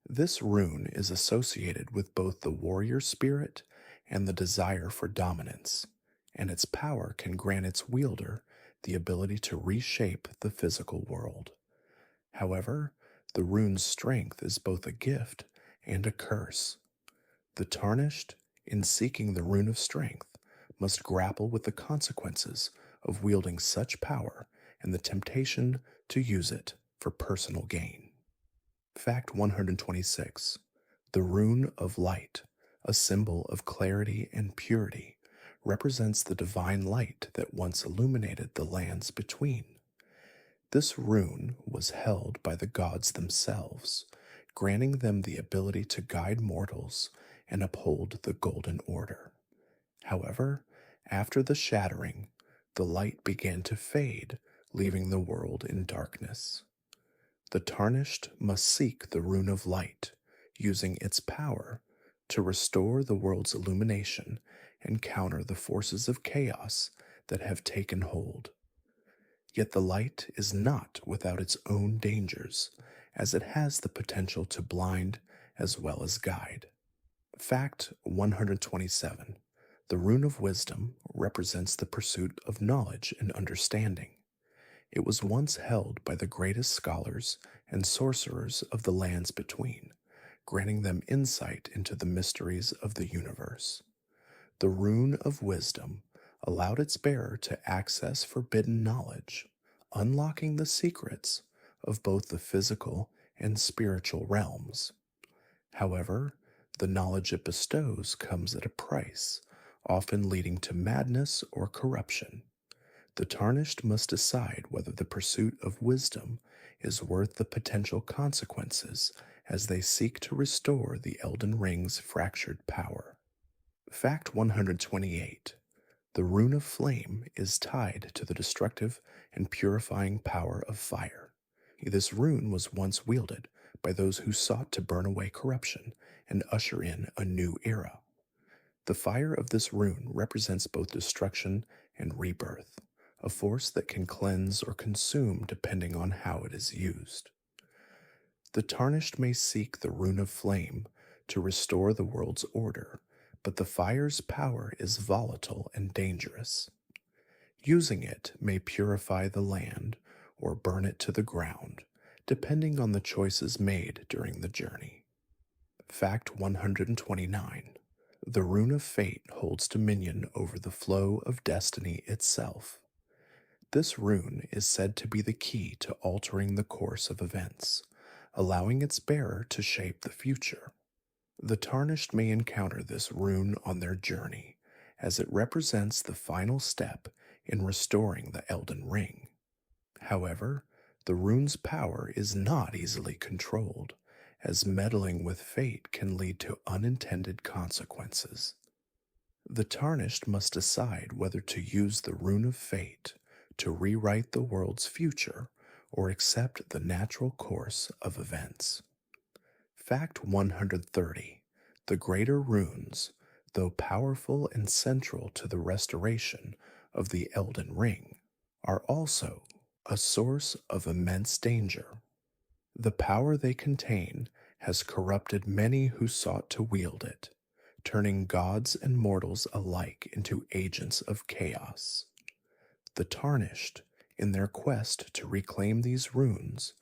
This rune is associated with both the warrior spirit and the desire for dominance, and its power can grant its wielder the ability to reshape the physical world. However, the rune's strength is both a gift and a curse. The Tarnished, in seeking the Rune of Strength, must grapple with the consequences of wielding such power and the temptation to use it for personal gain. Fact 126. The Rune of Light, a symbol of clarity and purity, represents the divine light that once illuminated the lands between. This rune was held by the gods themselves, granting them the ability to guide mortals and uphold the Golden Order. However, after the shattering, the light began to fade, leaving the world in darkness. The Tarnished must seek the Rune of Light, using its power to restore the world's illumination and counter the forces of chaos that have taken hold. Yet the light is not without its own dangers, as it has the potential to blind as well as guide. Fact 127. The Rune of Wisdom represents the pursuit of knowledge and understanding. It was once held by the greatest scholars and sorcerers of the lands between, granting them insight into the mysteries of the universe. The Rune of Wisdom allowed its bearer to access forbidden knowledge, unlocking the secrets of both the physical and spiritual realms. However, the knowledge it bestows comes at a price, often leading to madness or corruption. The Tarnished must decide whether the pursuit of wisdom is worth the potential consequences as they seek to restore the Elden Ring's fractured power. Fact 128. The Rune of Flame is tied to the destructive and purifying power of fire. This rune was once wielded by those who sought to burn away corruption and usher in a new era. The fire of this rune represents both destruction and rebirth, a force that can cleanse or consume depending on how it is used. The Tarnished may seek the Rune of Flame to restore the world's order, but the fire's power is volatile and dangerous. Using it may purify the land or burn it to the ground, depending on the choices made during the journey. Fact 129. The Rune of Fate holds dominion over the flow of destiny itself. This rune is said to be the key to altering the course of events, allowing its bearer to shape the future. The Tarnished may encounter this rune on their journey, as it represents the final step in restoring the Elden Ring. However, the rune's power is not easily controlled, as meddling with fate can lead to unintended consequences. The Tarnished must decide whether to use the Rune of Fate to rewrite the world's future or accept the natural course of events. Fact 130. The greater runes, though powerful and central to the restoration of the Elden Ring, are also a source of immense danger. The power they contain has corrupted many who sought to wield it, turning gods and mortals alike into agents of chaos. The Tarnished, in their quest to reclaim these runes,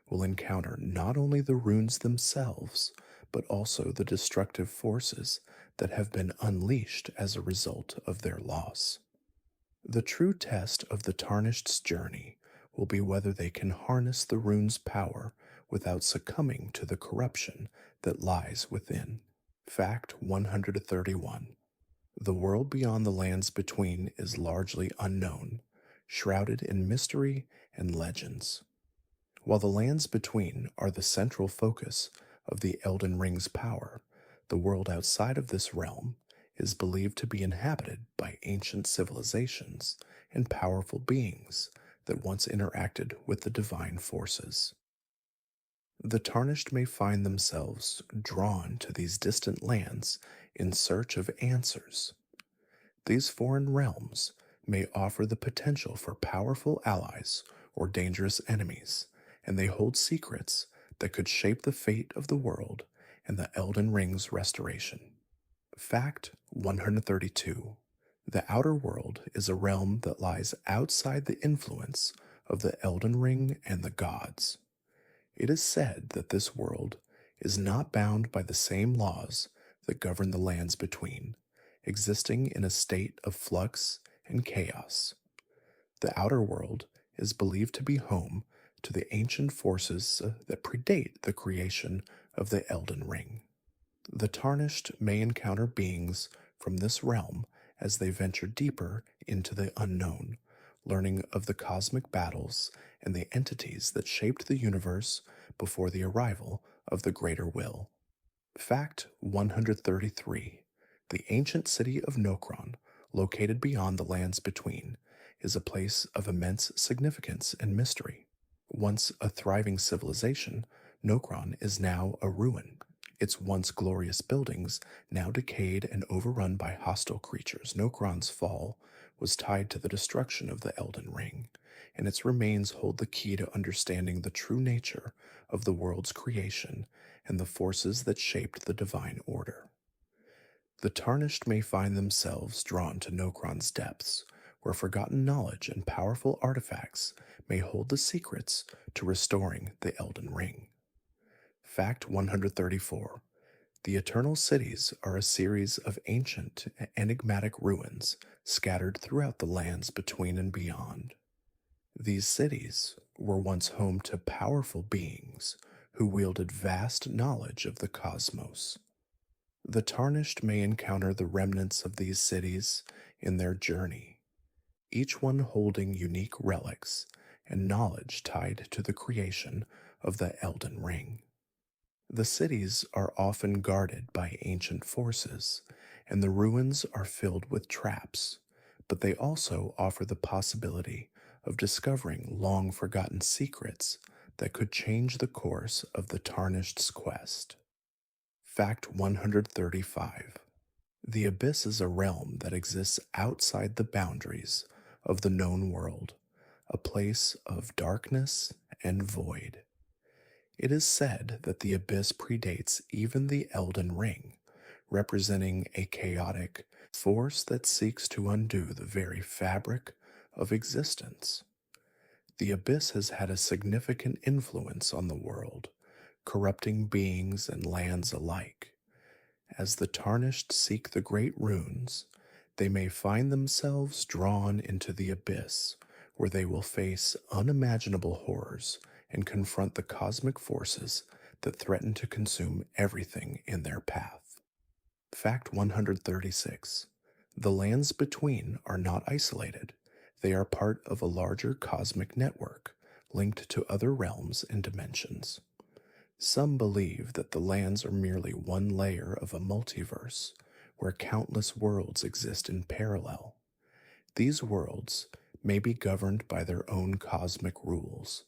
will encounter not only the runes themselves, but also the destructive forces that have been unleashed as a result of their loss. The true test of the Tarnished's journey will be whether they can harness the rune's power without succumbing to the corruption that lies within. Fact 131. The world beyond the lands between is largely unknown, shrouded in mystery and legends. While the lands between are the central focus of the Elden Ring's power, the world outside of this realm is believed to be inhabited by ancient civilizations and powerful beings that once interacted with the divine forces. The Tarnished may find themselves drawn to these distant lands in search of answers. These foreign realms may offer the potential for powerful allies or dangerous enemies, and they hold secrets that could shape the fate of the world and the Elden Ring's restoration. Fact 132. The outer world is a realm that lies outside the influence of the Elden Ring and the gods. It is said that this world is not bound by the same laws that govern the lands between, existing in a state of flux and chaos. The outer world is believed to be home to the ancient forces that predate the creation of the Elden Ring. The Tarnished may encounter beings from this realm as they venture deeper into the unknown, learning of the cosmic battles and the entities that shaped the universe before the arrival of the Greater Will. Fact 133. The ancient city of Nokron, located beyond the lands between, is a place of immense significance and mystery. Once a thriving civilization, Nokron is now a ruin. Its once glorious buildings, now decayed and overrun by hostile creatures. Nokron's fall was tied to the destruction of the Elden Ring, and its remains hold the key to understanding the true nature of the world's creation and the forces that shaped the divine order. The Tarnished may find themselves drawn to Nokron's depths, where forgotten knowledge and powerful artifacts may hold the secrets to restoring the Elden Ring. Fact 134. The Eternal Cities are a series of ancient, enigmatic ruins scattered throughout the lands between and beyond. These cities were once home to powerful beings who wielded vast knowledge of the cosmos. The Tarnished may encounter the remnants of these cities in their journey, each one holding unique relics and knowledge tied to the creation of the Elden Ring. The cities are often guarded by ancient forces, and the ruins are filled with traps, but they also offer the possibility of discovering long forgotten secrets that could change the course of the Tarnished's quest. Fact 135. The Abyss is a realm that exists outside the boundaries of the known world, a place of darkness and void. It is said that the Abyss predates even the Elden Ring, representing a chaotic force that seeks to undo the very fabric of existence. The Abyss has had a significant influence on the world, corrupting beings and lands alike. As the Tarnished seek the great runes, they may find themselves drawn into the Abyss, where they will face unimaginable horrors and confront the cosmic forces that threaten to consume everything in their path. Fact 136. The lands between are not isolated. They are part of a larger cosmic network, linked to other realms and dimensions. Some believe that the lands are merely one layer of a multiverse, where countless worlds exist in parallel. These worlds may be governed by their own cosmic rules,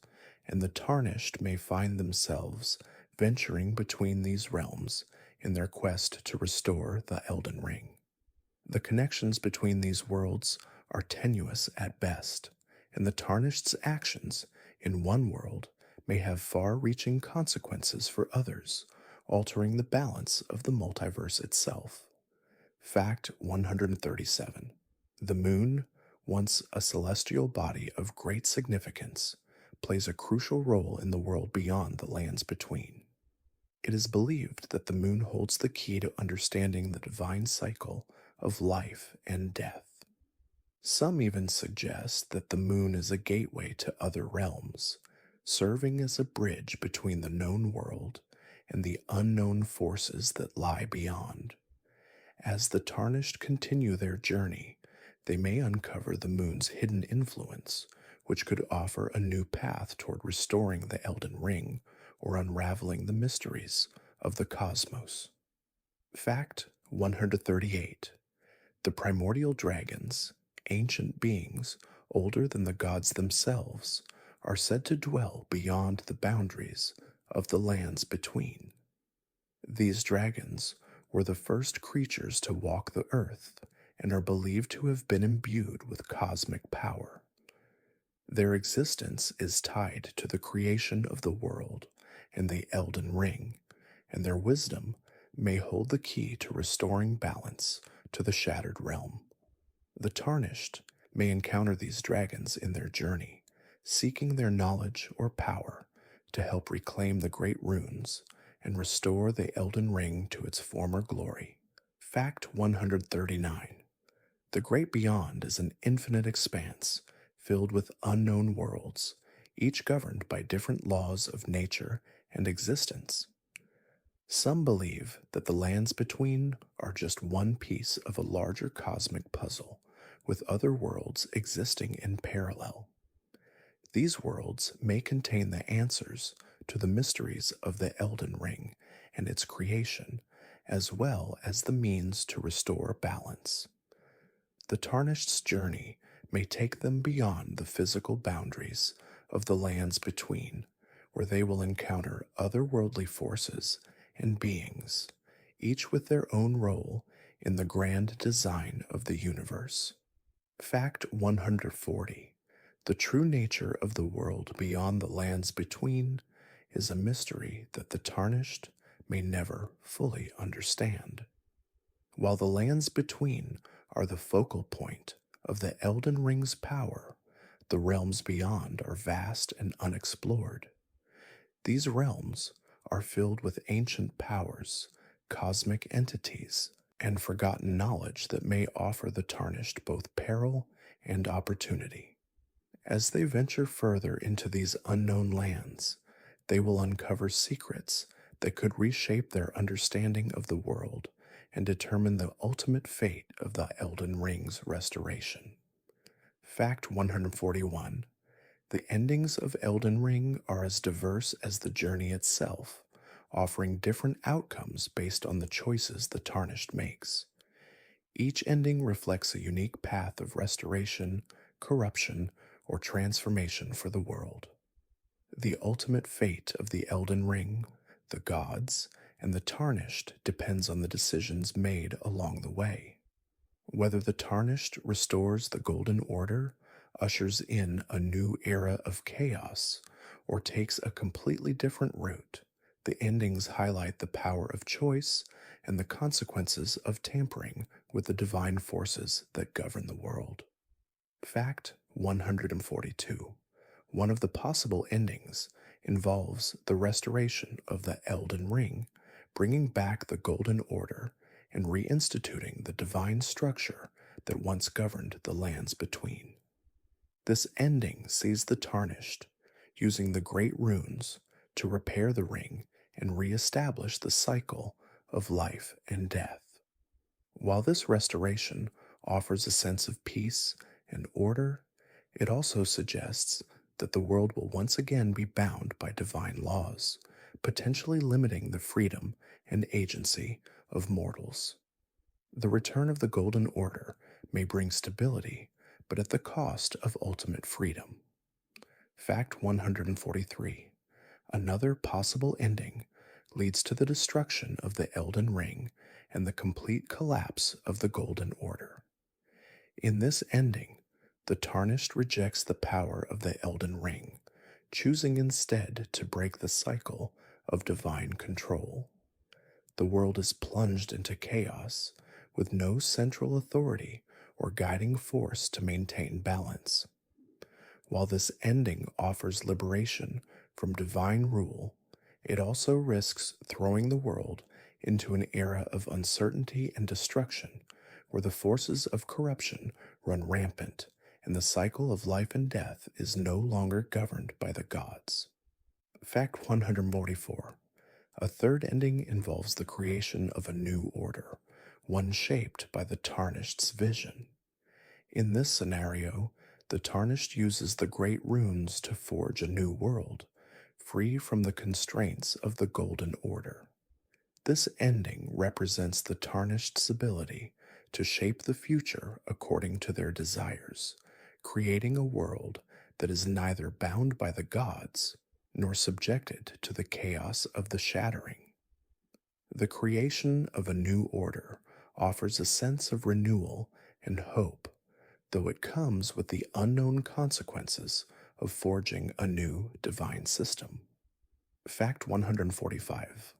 and the Tarnished may find themselves venturing between these realms in their quest to restore the Elden Ring. The connections between these worlds are tenuous at best, and the Tarnished's actions in one world may have far-reaching consequences for others, altering the balance of the multiverse itself. Fact 137. The moon, once a celestial body of great significance, plays a crucial role in the world beyond the lands between. It is believed that the moon holds the key to understanding the divine cycle of life and death. Some even suggest that the moon is a gateway to other realms, serving as a bridge between the known world and the unknown forces that lie beyond. As the tarnished continue their journey, they may uncover the moon's hidden influence, which could offer a new path toward restoring the Elden Ring or unraveling the mysteries of the cosmos. Fact 138. The primordial dragons, ancient beings older than the gods themselves, are said to dwell beyond the boundaries of the lands between. These dragons were the first creatures to walk the earth and are believed to have been imbued with cosmic power. Their existence is tied to the creation of the world and the Elden Ring, and their wisdom may hold the key to restoring balance to the shattered realm. The tarnished may encounter these dragons in their journey, seeking their knowledge or power to help reclaim the great runes and restore the Elden Ring to its former glory. Fact 139. The Great Beyond is an infinite expanse filled with unknown worlds, each governed by different laws of nature and existence. Some believe that the lands between are just one piece of a larger cosmic puzzle, with other worlds existing in parallel. These worlds may contain the answers to the mysteries of the Elden Ring and its creation, as well as the means to restore balance. The Tarnished's journey may take them beyond the physical boundaries of the lands between, where they will encounter otherworldly forces and beings, each with their own role in the grand design of the universe. Fact 140. The true nature of the world beyond the lands between is a mystery that the tarnished may never fully understand. While the lands between are the focal point of the Elden Ring's power, the realms beyond are vast and unexplored. These realms are filled with ancient powers, cosmic entities, and forgotten knowledge that may offer the tarnished both peril and opportunity. As they venture further into these unknown lands, they will uncover secrets that could reshape their understanding of the world and determine the ultimate fate of the Elden Ring's restoration. Fact 141. The endings of Elden Ring are as diverse as the journey itself, offering different outcomes based on the choices the Tarnished makes. Each ending reflects a unique path of restoration, corruption, or transformation for the world. The ultimate fate of the Elden Ring, the gods, and the Tarnished depends on the decisions made along the way. Whether the Tarnished restores the Golden Order, ushers in a new era of chaos, or takes a completely different route, the endings highlight the power of choice and the consequences of tampering with the divine forces that govern the world. Fact 142. One of the possible endings involves the restoration of the Elden Ring, bringing back the Golden Order and reinstituting the divine structure that once governed the lands between. This ending sees the Tarnished using the great runes to repair the ring and reestablish the cycle of life and death. While this restoration offers a sense of peace and order, it also suggests that the world will once again be bound by divine laws, potentially limiting the freedom and agency of mortals. The return of the Golden Order may bring stability, but at the cost of ultimate freedom. Fact 143. Another possible ending leads to the destruction of the Elden Ring and the complete collapse of the Golden Order. In this ending, the Tarnished rejects the power of the Elden Ring, choosing instead to break the cycle of divine control. The world is plunged into chaos, with no central authority or guiding force to maintain balance. While this ending offers liberation from divine rule, It also risks throwing the world into an era of uncertainty and destruction where the forces of corruption run rampant and the cycle of life and death is no longer governed by the gods. Fact 144. A third ending involves the creation of a new order, one shaped by the Tarnished's vision. In this scenario, the Tarnished uses the great runes to forge a new world, free from the constraints of the Golden Order. This ending represents the Tarnished's ability to shape the future according to their desires, creating a world that is neither bound by the gods nor subjected to the chaos of the shattering. The creation of a new order offers a sense of renewal and hope, though it comes with the unknown consequences of forging a new divine system. Fact 145.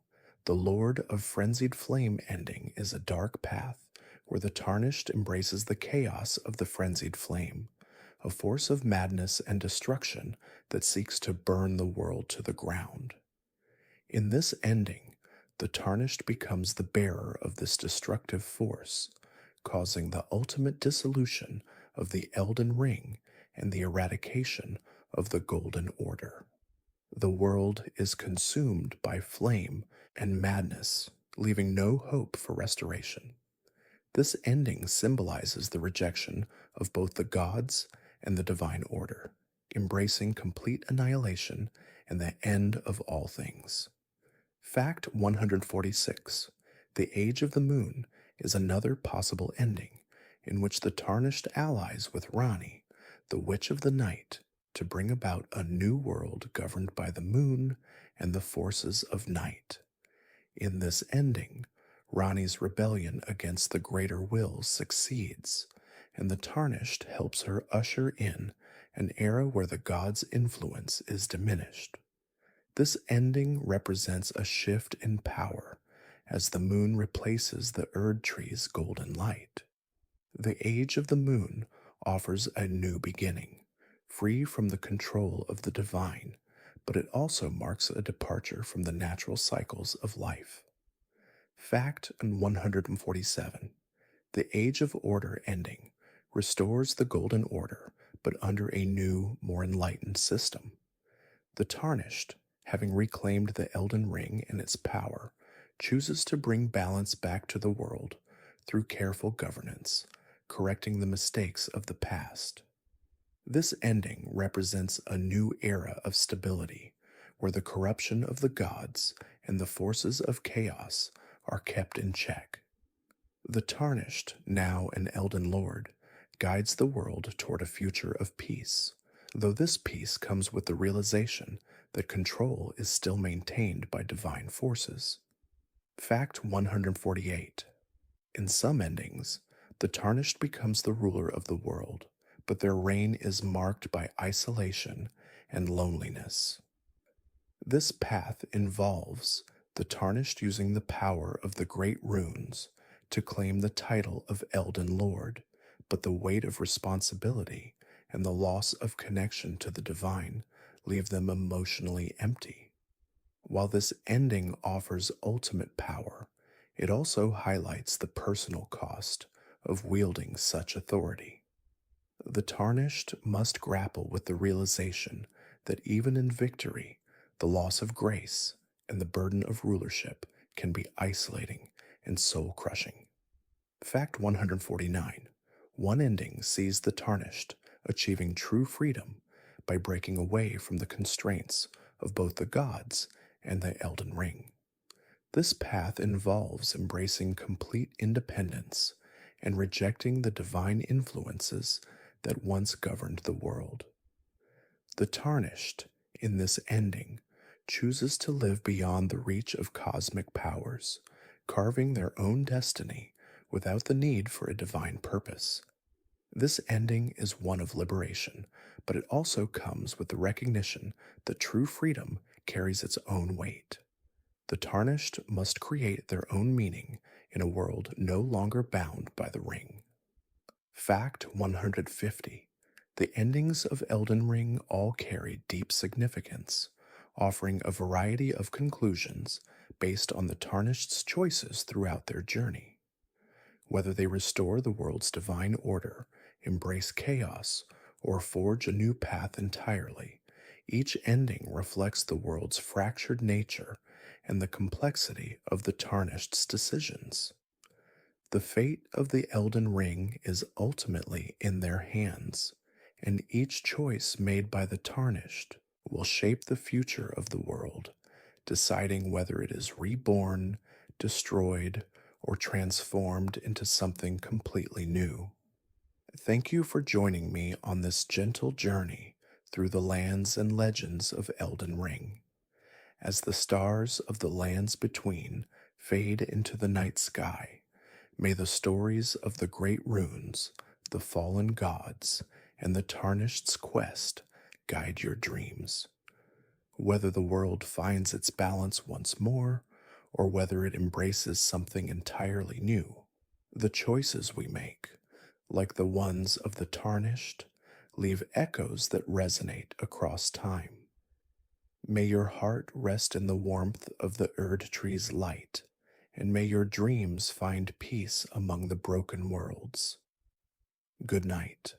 The Lord of Frenzied Flame ending is a dark path where the Tarnished embraces the chaos of the frenzied flame, a force of madness and destruction that seeks to burn the world to the ground. In this ending, the Tarnished becomes the bearer of this destructive force, causing the ultimate dissolution of the Elden Ring and the eradication of the Golden Order. The world is consumed by flame and madness, leaving no hope for restoration. This ending symbolizes the rejection of both the gods and the divine order, embracing complete annihilation and the end of all things. Fact 146. The Age of the Moon is another possible ending, in which the Tarnished allies with Rani, the Witch of the Night, to bring about a new world governed by the moon and the forces of night. In this ending, Rani's rebellion against the greater will succeeds, and the Tarnished helps her usher in an era where the gods' influence is diminished. This ending represents a shift in power as the moon replaces the Erd tree's golden light. The Age of the Moon offers a new beginning, free from the control of the divine, but it also marks a departure from the natural cycles of life. Fact 147. The Age of Order ending restores the Golden Order, but under a new, more enlightened system. The Tarnished, having reclaimed the Elden Ring and its power, chooses to bring balance back to the world through careful governance, correcting the mistakes of the past. This ending represents a new era of stability, where the corruption of the gods and the forces of chaos are kept in check. The Tarnished, now an Elden Lord, guides the world toward a future of peace, though this peace comes with the realization that control is still maintained by divine forces. Fact 148. In some endings, the Tarnished becomes the ruler of the world, but their reign is marked by isolation and loneliness. This path involves the Tarnished using the power of the great runes to claim the title of Elden Lord, but the weight of responsibility and the loss of connection to the divine leave them emotionally empty. While this ending offers ultimate power, it also highlights the personal cost of wielding such authority. The Tarnished must grapple with the realization that even in victory, the loss of grace and the burden of rulership can be isolating and soul-crushing. Fact 149. One ending sees the Tarnished achieving true freedom by breaking away from the constraints of both the gods and the Elden Ring. This path involves embracing complete independence and rejecting the divine influences that once governed the world. The Tarnished, in this ending, chooses to live beyond the reach of cosmic powers, carving their own destiny without the need for a divine purpose. This ending is one of liberation, but it also comes with the recognition that true freedom carries its own weight. The Tarnished must create their own meaning in a world no longer bound by the ring. Fact 150. The endings of Elden Ring all carry deep significance, offering a variety of conclusions based on the Tarnished's choices throughout their journey. Whether they restore the world's divine order, embrace chaos, or forge a new path entirely, each ending reflects the world's fractured nature and the complexity of the Tarnished's decisions. The fate of the Elden Ring is ultimately in their hands, and each choice made by the Tarnished will shape the future of the world, deciding whether it is reborn, destroyed, or transformed into something completely new. Thank you for joining me on this gentle journey through the lands and legends of Elden Ring. As the stars of the lands between fade into the night sky, may the stories of the great runes, the fallen gods, and the Tarnished's quest guide your dreams. Whether the world finds its balance once more, or whether it embraces something entirely new, the choices we make, like the ones of the Tarnished, leave echoes that resonate across time. May your heart rest in the warmth of the Erd tree's light, and may your dreams find peace among the broken worlds. Good night.